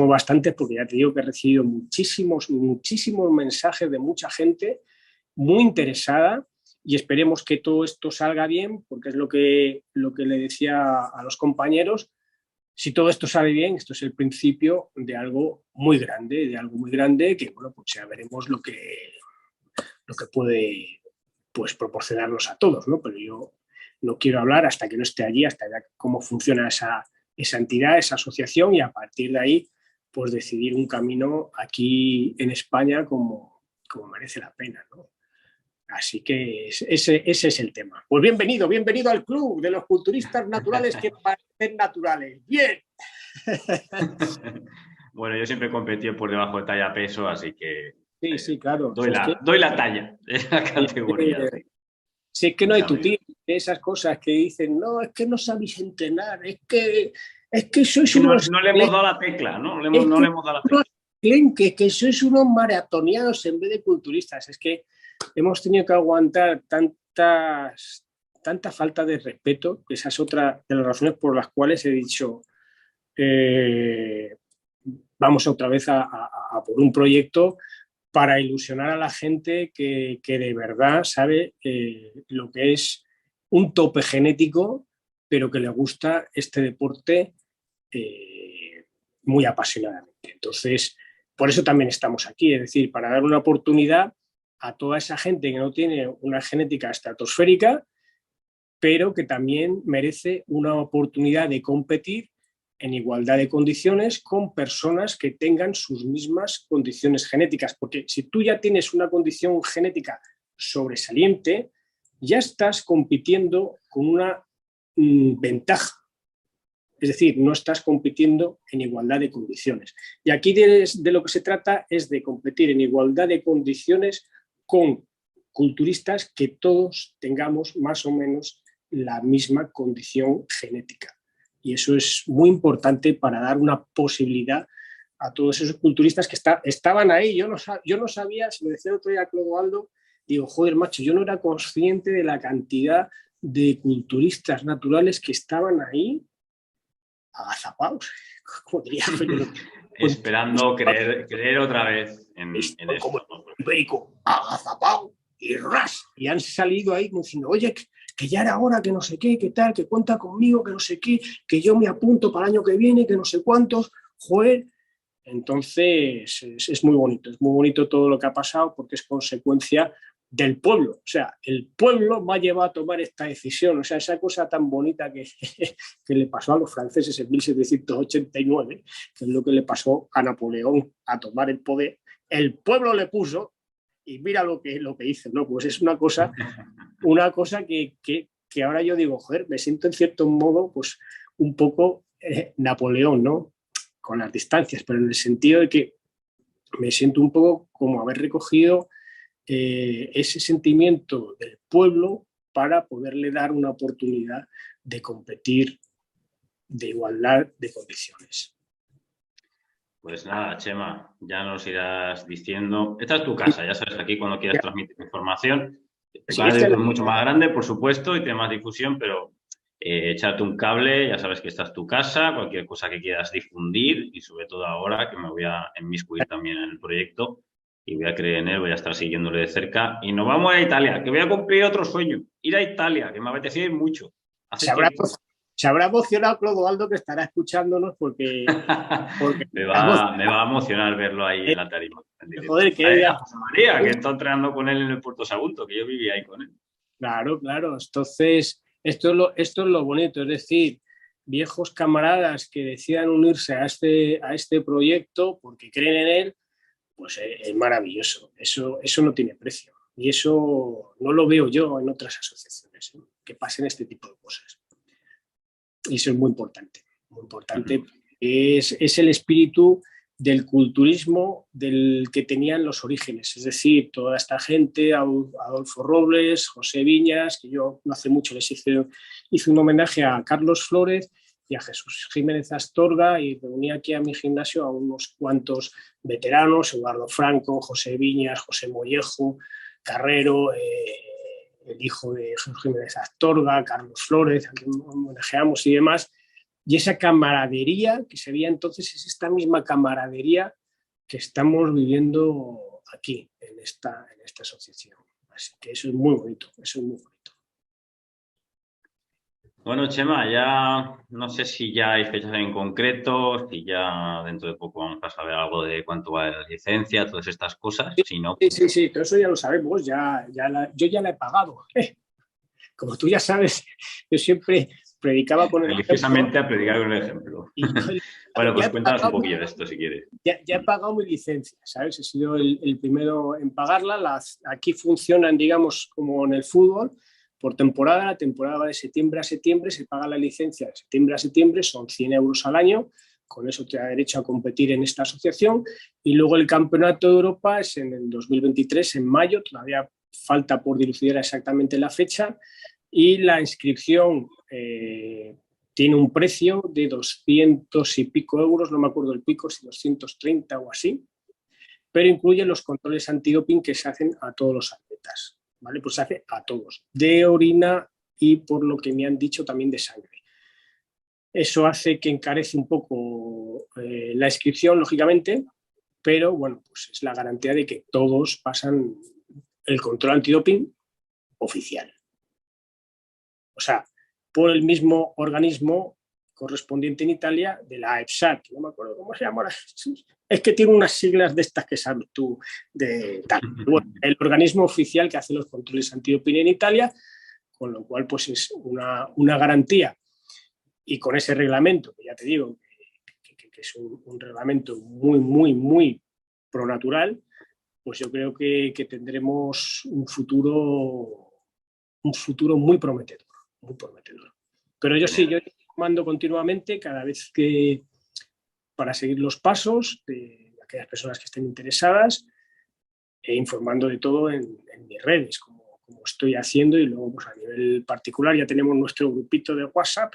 B: bastantes, porque ya te digo que he recibido muchísimos mensajes de mucha gente muy interesada, y esperemos que todo esto salga bien, porque es lo que le decía a los compañeros. Si todo esto sale bien, esto es el principio de algo muy grande, que bueno, pues ya veremos lo que puede pues proporcionarnos a todos, ¿no? Pero yo no quiero hablar hasta que no esté allí, hasta ver cómo funciona esa entidad, esa asociación, y a partir de ahí pues decidir un camino aquí en España como merece la pena, ¿no? Así que ese es el tema. Pues bienvenido al club de los culturistas naturales que parecen naturales. ¡Bien!
A: Bueno, yo siempre he competido por debajo de talla peso, así que
B: Sí, claro.
A: doy la talla de la categoría.
B: Si es que no hay tu tío, esas cosas que dicen, no, es que no sabéis entrenar, es que sois unos...
A: No le hemos dado la tecla, ¿no? No le hemos dado la tecla.
B: Que sois unos maratonianos en vez de culturistas. Es que hemos tenido que aguantar tanta falta de respeto, que esa es otra de las razones por las cuales he dicho vamos otra vez a por un proyecto para ilusionar a la gente que de verdad sabe lo que es un tope genético, pero que le gusta este deporte muy apasionadamente. Entonces, por eso también estamos aquí, es decir, para dar una oportunidad a toda esa gente que no tiene una genética estratosférica, pero que también merece una oportunidad de competir en igualdad de condiciones con personas que tengan sus mismas condiciones genéticas. Porque si tú ya tienes una condición genética sobresaliente, ya estás compitiendo con una ventaja. Es decir, no estás compitiendo en igualdad de condiciones. Y aquí de lo que se trata es de competir en igualdad de condiciones con culturistas que todos tengamos más o menos la misma condición genética. Y eso es muy importante para dar una posibilidad a todos esos culturistas que estaban ahí. Yo no sabía, si me decía el otro día a Clodoaldo, digo, joder, macho, yo no era consciente de la cantidad de culturistas naturales que estaban ahí agazapados, como diría
A: esperando creer otra vez en esto.
B: Como el perico, agazapado y ras. Y han salido ahí diciendo, oye, que ya era hora, que no sé qué, que tal, que cuenta conmigo, que no sé qué, que yo me apunto para el año que viene, que no sé cuántos, joder. Entonces es muy bonito todo lo que ha pasado porque es consecuencia del pueblo. O sea, el pueblo me ha llevado a tomar esta decisión. O sea, esa cosa tan bonita que le pasó a los franceses en 1789, que es lo que le pasó a Napoleón a tomar el poder, el pueblo le puso y mira lo que hizo, ¿no? Pues es una cosa que ahora yo digo, joder, me siento en cierto modo pues un poco Napoleón, ¿no? Con las distancias, pero en el sentido de que me siento un poco como haber recogido ese sentimiento del pueblo para poderle dar una oportunidad de competir de igualdad de condiciones.
A: Pues nada, Chema, ya nos irás diciendo. Esta es tu casa, ya sabes, aquí cuando quieras transmitir información.
B: Sí,
A: es mucho más grande, por supuesto, y tiene más difusión, pero échate un cable, ya sabes que esta es tu casa, cualquier cosa que quieras difundir, y sobre todo ahora que me voy a inmiscuir también en el proyecto y voy a creer en él, voy a estar siguiéndole de cerca. Y nos vamos a Italia, que voy a cumplir otro sueño, ir a Italia, que me apetecía ir mucho.
B: Se habrá emocionado Clodoaldo, que estará escuchándonos porque
A: me va a emocionar verlo ahí en la tarima.
B: Joder, que
A: José María, que está entrenando con él en el Puerto Sagunto, que yo vivía ahí con él.
B: Claro. Entonces, esto es lo bonito, es decir, viejos camaradas que decidan unirse a este proyecto porque creen en él, pues es maravilloso. Eso no tiene precio. Y eso no lo veo yo en otras asociaciones, que pasen este tipo de cosas. Y eso es muy importante. Muy importante. Es el espíritu del culturismo del que tenían los orígenes, es decir, toda esta gente, Adolfo Robles, José Viñas, que yo no hace mucho les hice un homenaje a Carlos Flórez y a Jesús Jiménez Astorga, y reuní aquí a mi gimnasio a unos cuantos veteranos, Eduardo Franco, José Viñas, José Mollejo, Carrero, el hijo de Jesús Jiménez Astorga, Carlos Flórez, a quien homenajeamos y demás. Y esa camaradería que se veía entonces es esta misma camaradería que estamos viviendo aquí, en esta asociación. Así que eso es muy bonito,
A: Bueno, Chema, ya no sé si ya hay fechas en concreto, si ya dentro de poco vamos a saber algo de cuánto va la licencia, todas estas cosas. Si no,
B: sí, todo eso ya lo sabemos, yo ya la he pagado. Como tú ya sabes, yo siempre predicaba con el
A: religiosamente a predicar con el ejemplo. Bueno, pues cuéntanos un poquillo de esto si quieres.
B: Ya he pagado mi licencia, ¿sabes? He sido el primero en pagarla. Aquí funcionan, digamos, como en el fútbol, por temporada. La temporada va de septiembre a septiembre, se paga la licencia de septiembre a septiembre, son 100 euros al año. Con eso te da derecho a competir en esta asociación. Y luego el Campeonato de Europa es en el 2023, en mayo. Todavía falta por dilucidar exactamente la fecha. Y la inscripción tiene un precio de 200 y pico euros, no me acuerdo el pico, si 230 o así, pero incluye los controles antidoping que se hacen a todos los atletas, ¿vale? Pues se hace a todos, de orina y, por lo que me han dicho, también de sangre. Eso hace que encarece un poco la inscripción, lógicamente, pero bueno, pues es la garantía de que todos pasan el control antidoping oficial. O sea, por el mismo organismo correspondiente en Italia de la EFSA, que no me acuerdo cómo se llama. Es que tiene unas siglas de estas que sabes tú, de tal. Bueno, el organismo oficial que hace los controles antidoping en Italia, con lo cual pues es una garantía. Y con ese reglamento, que ya te digo, que es un reglamento muy, muy, muy pronatural, pues yo creo que tendremos un futuro muy prometedor. Muy prometedor. Pero yo sí, yo mando continuamente cada vez que para seguir los pasos de aquellas personas que estén interesadas e informando de todo en mis redes, como estoy haciendo, y luego pues a nivel particular ya tenemos nuestro grupito de WhatsApp,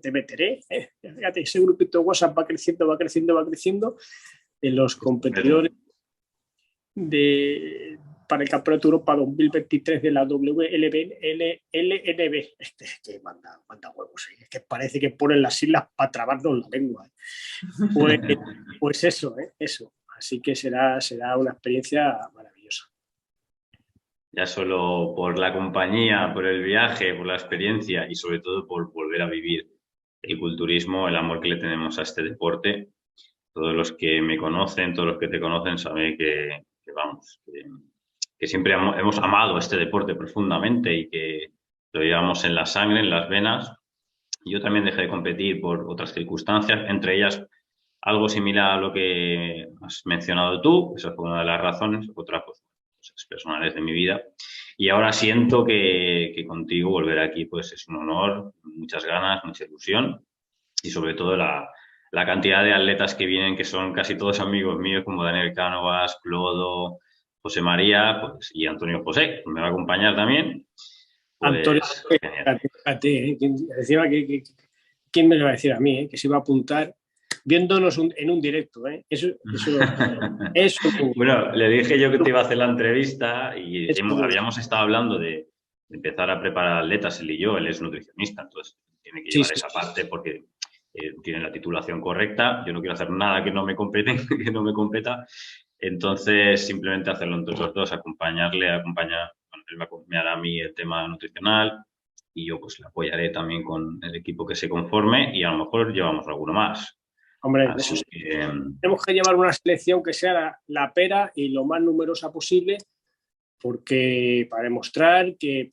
B: te meteré, fíjate, ese grupito de WhatsApp va creciendo, va creciendo, va creciendo, de los competidores para el Campeonato de Europa 2023 de la WLNB. Que manda huevos, es que parece que ponen las siglas para trabarnos la lengua. Pues eso, eso. Así que será una experiencia maravillosa.
A: Ya solo por la compañía, por el viaje, por la experiencia y sobre todo por volver a vivir el culturismo, el amor que le tenemos a este deporte. Todos los que me conocen, todos los que te conocen, saben que vamos, que siempre hemos amado este deporte profundamente y que lo llevamos en la sangre, en las venas. Yo también dejé de competir por otras circunstancias, entre ellas algo similar a lo que has mencionado tú. Esa fue una de las razones. Otra, pues, cosas personales de mi vida. Y ahora siento que contigo volver aquí pues es un honor, muchas ganas, mucha ilusión y sobre todo la cantidad de atletas que vienen, que son casi todos amigos míos, como Daniel Cánovas, Clodo, José María, pues, y Antonio José, que me va a acompañar también. Pues,
B: Antonio, fíjate, decía ¿quién me lo va a decir a mí? Que se iba a apuntar viéndonos en un directo. Eso
A: Bueno, le dije yo que te iba a hacer la entrevista y habíamos estado hablando de empezar a preparar atletas, él y yo. Él es nutricionista, entonces tiene que llevar esa parte porque tiene la titulación correcta. Yo no quiero hacer nada que no me compete, que no me competa. Entonces, simplemente hacerlo entre los dos, acompañarle, bueno, él me hará a mí el tema nutricional y yo pues le apoyaré también con el equipo que se conforme y a lo mejor llevamos alguno más.
B: Hombre, tenemos que llevar una selección que sea la pera y lo más numerosa posible, porque para demostrar que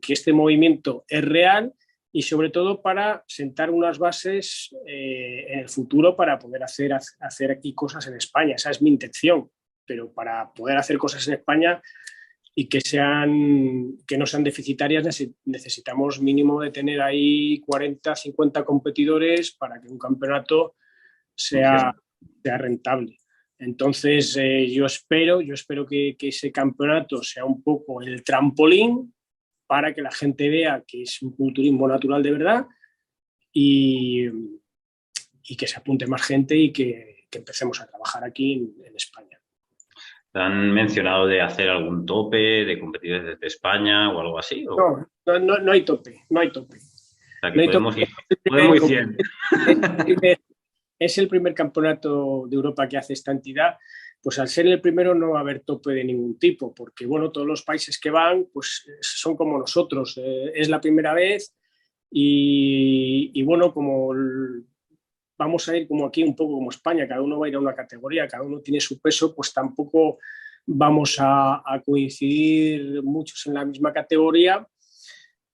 B: este movimiento es real y sobre todo para sentar unas bases en el futuro para poder hacer aquí cosas en España. Esa es mi intención, pero para poder hacer cosas en España y que no sean deficitarias, necesitamos mínimo de tener ahí 40, 50 competidores para que un campeonato sea rentable. Entonces, yo espero que ese campeonato sea un poco el trampolín para que la gente vea que es un culturismo natural de verdad y que se apunte más gente y que empecemos a trabajar aquí en España.
A: ¿Te han mencionado de hacer algún tope, de competir desde España o algo así?
B: ¿O? No hay tope, no hay tope.
A: O sea, que podemos ir 100.
B: Es el primer campeonato de Europa que hace esta entidad. Pues al ser el primero no va a haber tope de ningún tipo, porque bueno, todos los países que van pues son como nosotros, es la primera vez y bueno, como vamos a ir como aquí un poco como España, cada uno va a ir a una categoría, cada uno tiene su peso, pues tampoco vamos a coincidir muchos en la misma categoría,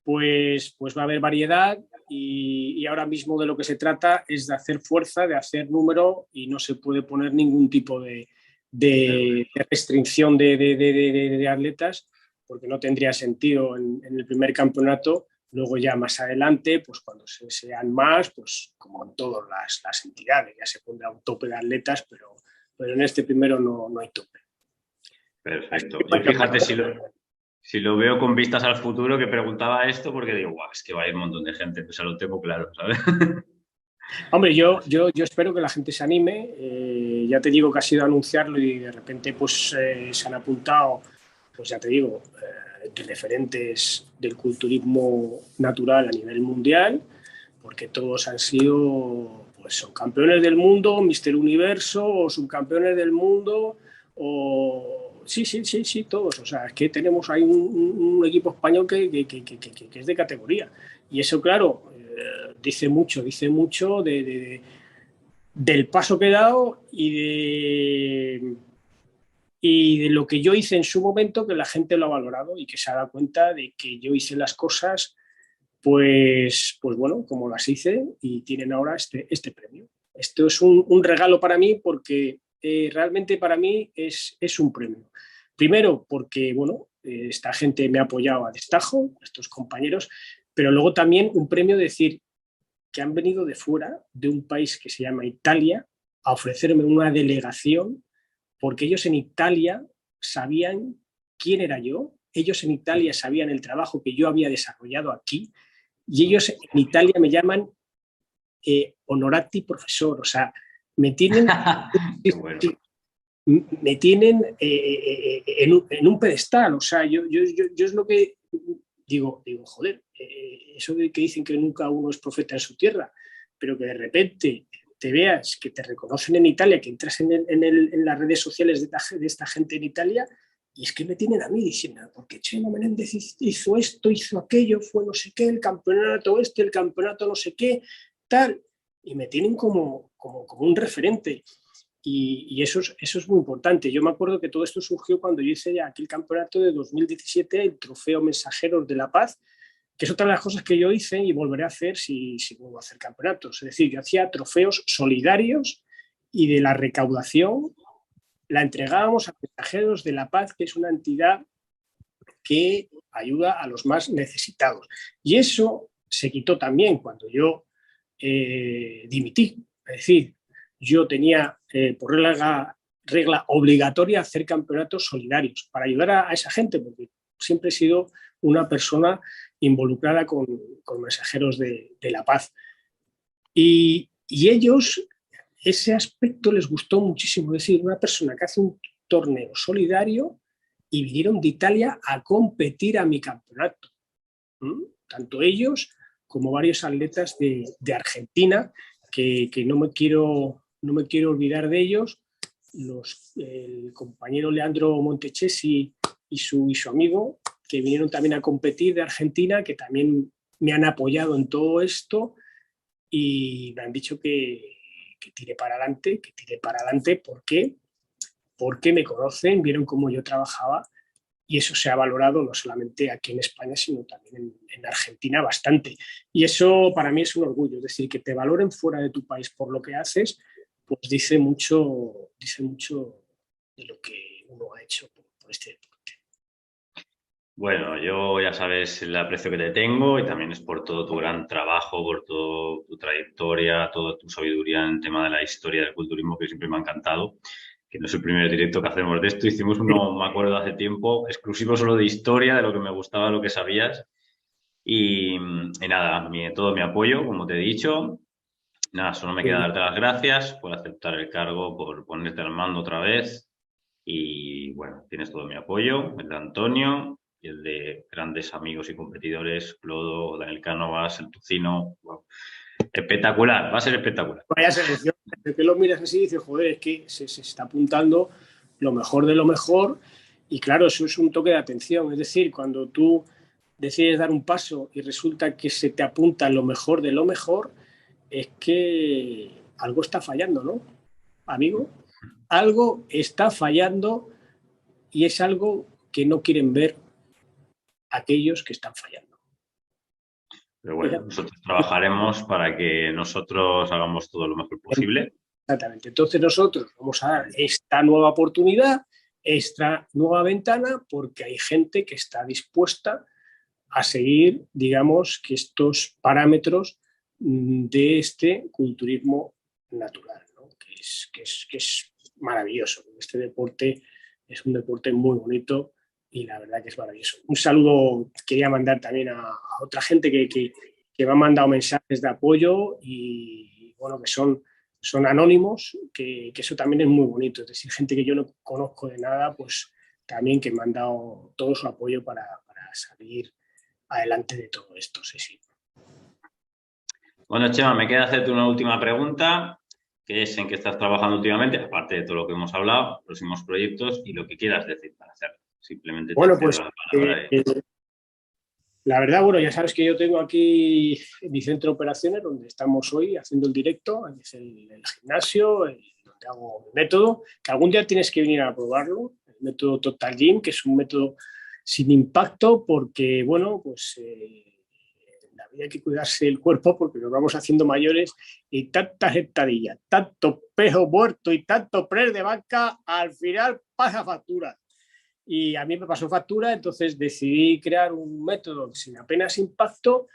B: pues va a haber variedad y ahora mismo de lo que se trata es de hacer fuerza, de hacer número y no se puede poner ningún tipo de restricción de atletas porque no tendría sentido en el primer campeonato. Luego ya más adelante, pues cuando sean más, pues como en todas las entidades, ya se pondrá un tope de atletas, pero en este primero no hay tope.
A: Perfecto. Yo fíjate, si lo veo con vistas al futuro, que preguntaba esto, porque digo, guau, es que va a ir un montón de gente, pues ya lo tengo claro, ¿sabes?
B: Hombre, yo espero que la gente se anime. Ya te digo que ha sido anunciarlo y de repente pues se han apuntado, pues ya te digo, referentes del culturismo natural a nivel mundial, porque todos han sido, pues son campeones del mundo, Mister Universo o subcampeones del mundo, o sí, todos. O sea, es que tenemos ahí un equipo español que es de categoría. Y eso, claro, dice mucho del paso que he dado y de lo que yo hice en su momento, que la gente lo ha valorado y que se ha dado cuenta de que yo hice las cosas, pues bueno, como las hice y tienen ahora este premio. Esto es un regalo para mí porque realmente para mí es un premio. Primero porque, bueno, esta gente me ha apoyado a destajo, estos compañeros, pero luego también un premio de decir que han venido de fuera, de un país que se llama Italia, a ofrecerme una delegación, porque ellos en Italia sabían quién era yo, ellos en Italia sabían el trabajo que yo había desarrollado aquí, y ellos en Italia me llaman honorati profesor, o sea, me tienen,
A: Bueno.
B: me tienen en un pedestal, o sea, yo es lo que digo joder, eso de que dicen que nunca uno es profeta en su tierra, pero que de repente te veas, que te reconocen en Italia, que entras en las redes sociales de esta gente en Italia, y es que me tienen a mí diciendo, porque Chema Menéndez hizo esto, hizo aquello, fue no sé qué, el campeonato el campeonato no sé qué, tal, y me tienen como un referente. Y eso es muy importante. Yo me acuerdo que todo esto surgió cuando yo hice ya aquel campeonato de 2017, el Trofeo Mensajeros de la Paz, que es otra de las cosas que yo hice y volveré a hacer si vuelvo a hacer campeonatos. Es decir, yo hacía trofeos solidarios y de la recaudación la entregábamos a Mensajeros de la Paz, que es una entidad que ayuda a los más necesitados. Y eso se quitó también cuando yo dimití. Es decir, yo tenía por regla obligatoria hacer campeonatos solidarios para ayudar a esa gente, porque siempre he sido una persona involucrada con mensajeros de la paz. Y ellos, ese aspecto les gustó muchísimo. Es decir, una persona que hace un torneo solidario y vinieron de Italia a competir a mi campeonato. Tanto ellos como varios atletas de Argentina, que no me quiero olvidar de ellos, el compañero Leandro Montechesi y su amigo, que vinieron también a competir de Argentina, que también me han apoyado en todo esto y me han dicho que tire para adelante, ¿por qué? Porque me conocen, vieron cómo yo trabajaba y eso se ha valorado no solamente aquí en España, sino también en Argentina bastante. Y eso para mí es un orgullo, es decir, que te valoren fuera de tu país por lo que haces, pues dice mucho de lo que uno ha hecho por este deporte.
A: Bueno, yo ya sabes el aprecio que te tengo y también es por todo tu gran trabajo, por toda tu trayectoria, toda tu sabiduría en el tema de la historia del culturismo que siempre me ha encantado. Que no es el primer directo que hacemos de esto. Hicimos uno, me acuerdo, hace tiempo, exclusivo solo de historia, de lo que me gustaba, lo que sabías. Y nada, todo mi apoyo, como te he dicho. Nada, solo me queda darte las gracias por aceptar el cargo, por ponerte al mando otra vez. Y bueno, tienes todo mi apoyo, el de Antonio y el de grandes amigos y competidores, Clodo, Daniel Cánovas, el Tucino. Wow. Espectacular, va a ser espectacular.
B: Vaya selección, que lo miras así y dices, joder, es que se está apuntando lo mejor de lo mejor. Y claro, eso es un toque de atención. Es decir, cuando tú decides dar un paso y resulta que se te apunta lo mejor de lo mejor, es que algo está fallando, ¿no? Amigo, algo está fallando y es algo que no quieren ver aquellos que están fallando.
A: Pero bueno, nosotros trabajaremos para que nosotros hagamos todo lo mejor posible.
B: Exactamente. Entonces nosotros vamos a dar esta nueva oportunidad, esta nueva ventana, porque hay gente que está dispuesta a seguir, digamos, que estos parámetros de este culturismo natural, ¿no? que es maravilloso. Este deporte es un deporte muy bonito y la verdad que es maravilloso. Un saludo quería mandar también a otra gente que me ha mandado mensajes de apoyo y bueno, que son anónimos, que eso también es muy bonito. Es decir, gente que yo no conozco de nada, pues también que me han dado todo su apoyo para salir adelante de todo esto, sí, sí.
A: Bueno, Chema, me queda hacerte una última pregunta, que es en qué estás trabajando últimamente, aparte de todo lo que hemos hablado, próximos proyectos y lo que quieras decir para hacerlo. Simplemente
B: bueno,
A: te
B: pues
A: cedo la palabra.
B: la verdad, bueno, ya sabes que yo tengo aquí mi centro de operaciones donde estamos hoy haciendo el directo, es el gimnasio, donde hago mi método, que algún día tienes que venir a probarlo, el método Total Gym, que es un método sin impacto porque, bueno, pues en la vida hay que cuidarse el cuerpo porque nos vamos haciendo mayores y tantas hectarillas, tanto peso muerto y tanto press de banca, al final pasa factura. Y a mí me pasó factura, entonces decidí crear un método sin apenas impacto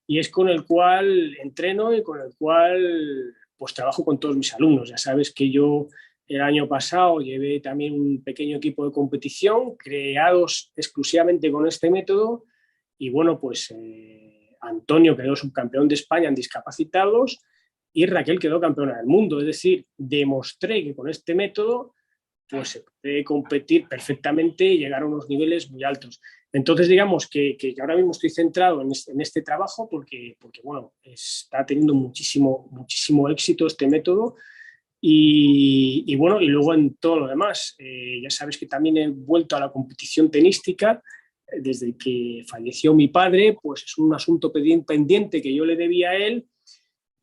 B: y es con el cual entreno y con el cual pues trabajo con todos mis alumnos. Ya sabes que yo el año pasado llevé también un pequeño equipo de competición creados exclusivamente con este método y bueno, pues Antonio quedó subcampeón de España en discapacitados y Raquel quedó campeona del mundo. Es decir, demostré que con este método pues se puede competir perfectamente y llegar a unos niveles muy altos. Entonces, digamos que ahora mismo estoy centrado en este trabajo porque, bueno, está teniendo muchísimo éxito este método y bueno, y luego en todo lo demás. Ya sabes que también he vuelto a la competición tenística desde que falleció mi padre, pues es un asunto pendiente que yo le debía a él.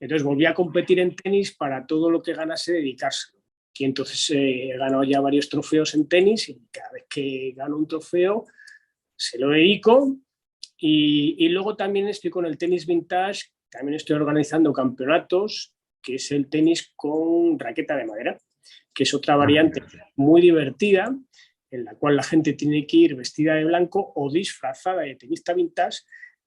B: Entonces volví a competir en tenis para todo lo que ganase dedicárselo. Y entonces he ganado ya varios trofeos en tenis y cada vez que gano un trofeo se lo dedico. Y luego también estoy con el tenis vintage, también estoy organizando campeonatos, que es el tenis con raqueta de madera, que es otra variante muy divertida, en la cual la gente tiene que ir vestida de blanco o disfrazada de tenista vintage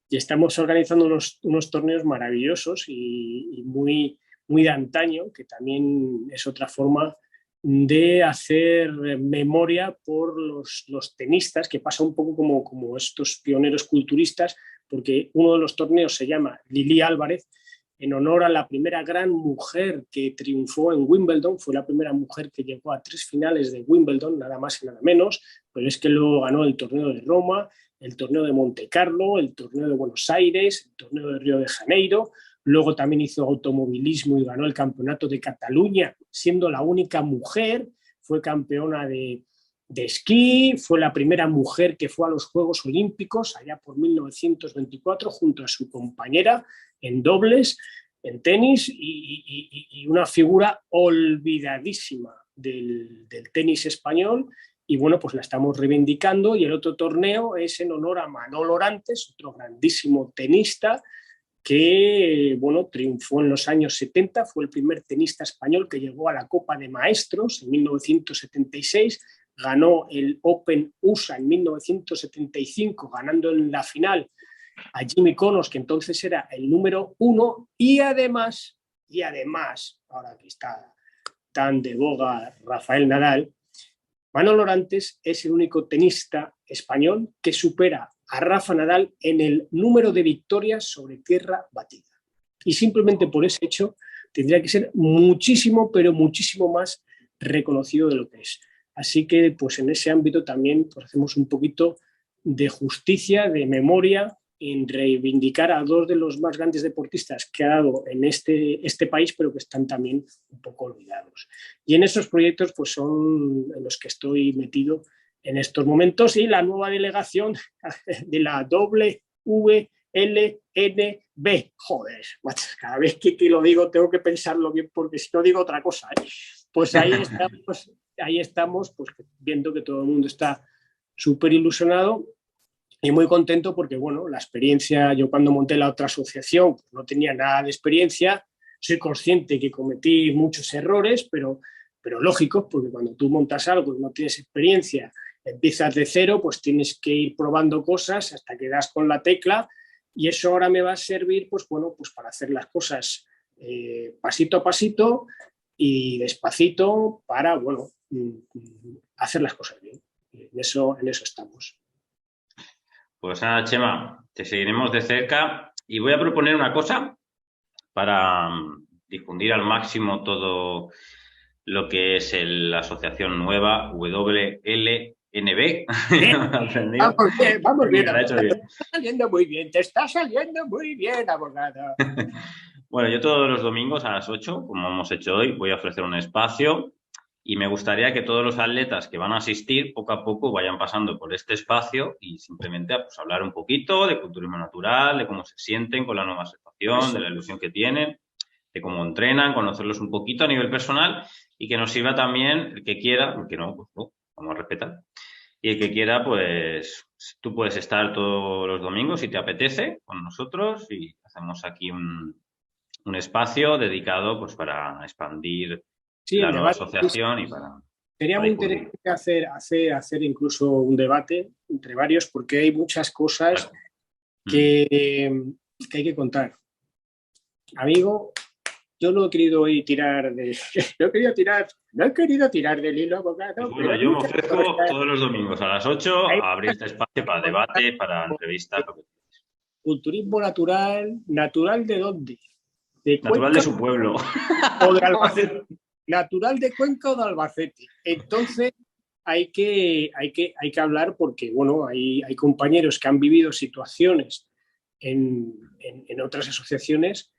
B: y estamos organizando unos torneos maravillosos y muy de antaño, que también es otra forma de hacer memoria por los tenistas, que pasa un poco como estos pioneros culturistas, porque uno de los torneos se llama Lili Álvarez, en honor a la primera gran mujer que triunfó en Wimbledon, fue la primera mujer que llegó a 3 finales de Wimbledon, nada más y nada menos, pero es que luego ganó el torneo de Roma, el torneo de Monte Carlo, el torneo de Buenos Aires, el torneo de Río de Janeiro, luego también hizo automovilismo y ganó el campeonato de Cataluña, siendo la única mujer, fue campeona de esquí, fue la primera mujer que fue a los Juegos Olímpicos allá por 1924 junto a su compañera en dobles, en tenis y una figura olvidadísima del tenis español y bueno, pues la estamos reivindicando y el otro torneo es en honor a Manolo Orantes, otro grandísimo tenista que bueno, triunfó en los años 70, fue el primer tenista español que llegó a la Copa de Maestros en 1976, ganó el Open USA en 1975, ganando en la final a Jimmy Connors, que entonces era el número 1, y además, ahora que está tan de boga Rafael Nadal, Manolo Orantes es el único tenista español que supera a Rafa Nadal en el número de victorias sobre tierra batida. Y simplemente por ese hecho tendría que ser muchísimo, pero muchísimo más reconocido de lo que es. Así que pues en ese ámbito también pues, hacemos un poquito de justicia, de memoria, en reivindicar a dos de los más grandes deportistas que ha dado en este país, pero que están también un poco olvidados. Y en esos proyectos pues son en los que estoy metido en estos momentos y la nueva delegación de la WLNB. Joder, cada vez que lo digo tengo que pensarlo bien porque si no digo otra cosa. Pues ahí estamos pues, viendo que todo el mundo está súper ilusionado Y muy contento porque, bueno, la experiencia, yo cuando monté la otra asociación pues no tenía nada de experiencia, soy consciente que cometí muchos errores, pero lógicos, porque cuando tú montas algo y no tienes experiencia, empiezas de cero, pues tienes que ir probando cosas hasta que das con la tecla y eso ahora me va a servir, pues bueno, pues para hacer las cosas pasito a pasito y despacito para, bueno, hacer las cosas bien. En eso estamos.
A: Pues nada, Chema, te seguiremos de cerca y voy a proponer una cosa para difundir al máximo todo lo que es la asociación nueva WLNB. ¿Aprendido?
B: Vamos bien, vamos bien,
A: Lo he hecho
B: abogado.
A: bien.
B: Te está saliendo muy bien, te está saliendo muy bien, abogado.
A: Bueno, yo todos los domingos a las 8, como hemos hecho hoy, voy a ofrecer un espacio y me gustaría que todos los atletas que van a asistir poco a poco vayan pasando por este espacio y simplemente pues, hablar un poquito de culturismo natural, de cómo se sienten con la nueva asociación, de la ilusión que tienen, de cómo entrenan, conocerlos un poquito a nivel personal y que nos sirva también el que quiera, el que no, pues no, vamos a respetar. Y el que quiera, pues tú puedes estar todos los domingos si te apetece con nosotros y hacemos aquí un espacio dedicado pues para expandir
B: Sí,
A: la
B: el
A: nueva
B: debate.
A: asociación y
B: Sería
A: para
B: muy
A: difundir.
B: interesante hacer incluso un debate entre varios, porque hay muchas cosas
A: Claro.
B: que, que hay que contar. Amigo, yo no he querido hoy tirar de. No he querido tirar del hilo,
A: Pues
B: abogado, pero
A: bueno,
B: hay
A: yo me
B: muchas
A: ofrezco
B: cosas.
A: todos los domingos a las 8
B: Hay
A: a abrir este espacio para debate, para entrevistas.
B: culturismo natural, ¿natural de dónde? ¿De
A: Natural de
B: Cuenca
A: su pueblo.
B: o de Albacete? Natural de Cuenca o de Albacete. Entonces, hay que hablar porque, bueno, hay compañeros que han vivido situaciones en otras asociaciones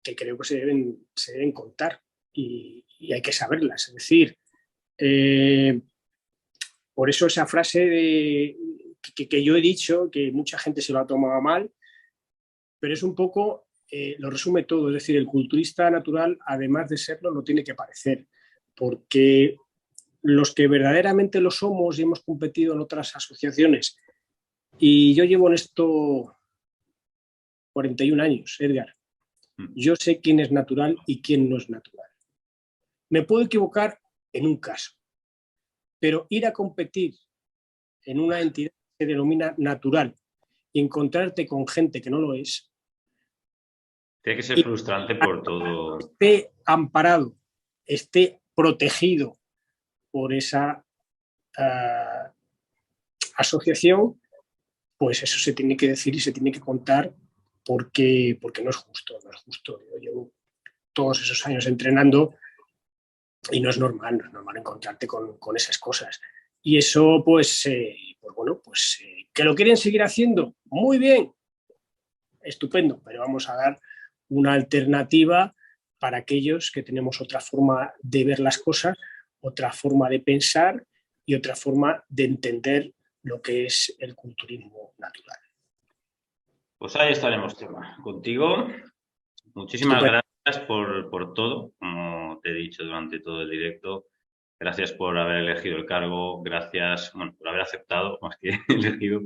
B: que creo que se deben contar y hay que saberlas. Es decir, eh, por eso esa frase que yo he dicho, que mucha gente se lo ha tomado mal, pero es un poco, lo resume todo, es decir, el culturista natural, además de serlo, no tiene que parecer, porque los que verdaderamente lo somos y hemos competido en otras asociaciones, y yo llevo en esto 41 años, Edgar, yo sé quién es natural y quién no es natural. Me puedo equivocar en un caso, pero ir a competir en una entidad que se denomina natural y encontrarte con gente que no lo es,
A: Tiene que ser
B: y
A: frustrante por todo.
B: esté amparado, esté protegido por esa asociación, pues eso se tiene que decir y se tiene que contar porque no es justo, no es justo. Yo llevo todos esos años entrenando y no es normal encontrarte con esas cosas. Y eso, pues bueno, que lo quieren seguir haciendo, muy bien, estupendo, pero vamos a dar una alternativa para aquellos que tenemos otra forma de ver las cosas, otra forma de pensar y otra forma de entender lo que es el culturismo natural.
A: Pues ahí estaremos, Chema. Contigo, muchísimas
B: Estupendo.
A: gracias por todo, como te he dicho durante todo el directo. Gracias por haber elegido el cargo, gracias, bueno, por haber aceptado, más que elegido.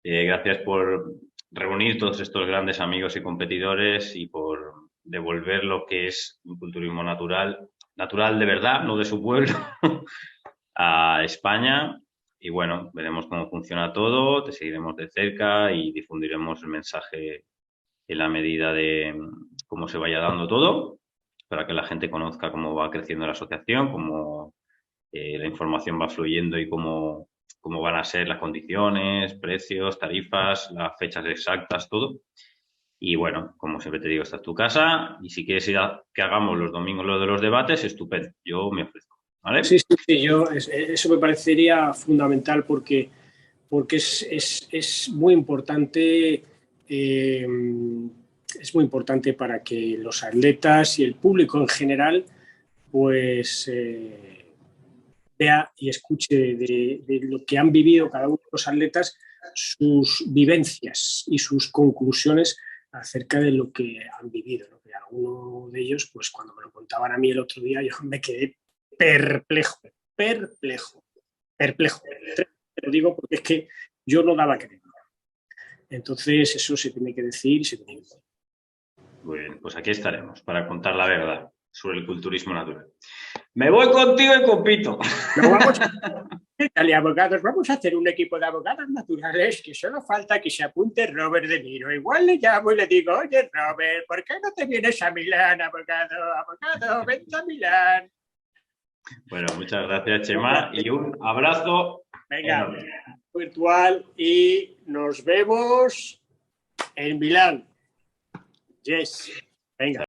A: Gracias por reunir todos estos grandes amigos y competidores y por devolver lo que es un culturismo natural, natural de verdad, no de su pueblo, a España. Y bueno, veremos cómo funciona todo, te seguiremos de cerca y difundiremos el mensaje en la medida de cómo se vaya dando todo, para que la gente conozca cómo va creciendo la asociación, cómo la información va fluyendo y cómo van a ser las condiciones, precios, tarifas, las fechas exactas, todo. Y bueno, como siempre te digo, esta es tu casa y si quieres ir a que hagamos los domingos lo de los debates, estupendo, yo me ofrezco,
B: Sí,
A: ¿vale?
B: sí, sí, eso me parecería fundamental porque es muy importante, es muy importante para que los atletas y el público en general pues vea y escuche de lo que han vivido cada uno de los atletas, sus vivencias y sus conclusiones acerca de lo que han vivido, ¿no? Que alguno de ellos, pues cuando me lo contaban a mí el otro día, yo me quedé perplejo, perplejo, perplejo. Te lo digo porque es que yo no daba crédito. Entonces, eso se tiene que decir y se tiene que decir.
A: Muy bien, pues aquí estaremos para contar la verdad sobre el culturismo natural. Me voy contigo y compito.
B: No vamos a abogados, vamos a hacer un equipo de abogados naturales que solo falta que se apunte Robert De Niro. Igual le llamo y le digo, oye Robert, ¿por qué no te vienes a Milán, abogado? Abogado, vente a Milán.
A: Bueno, muchas gracias, Chema, y un abrazo.
B: Venga, virtual y nos vemos en Milán. Yes. Venga.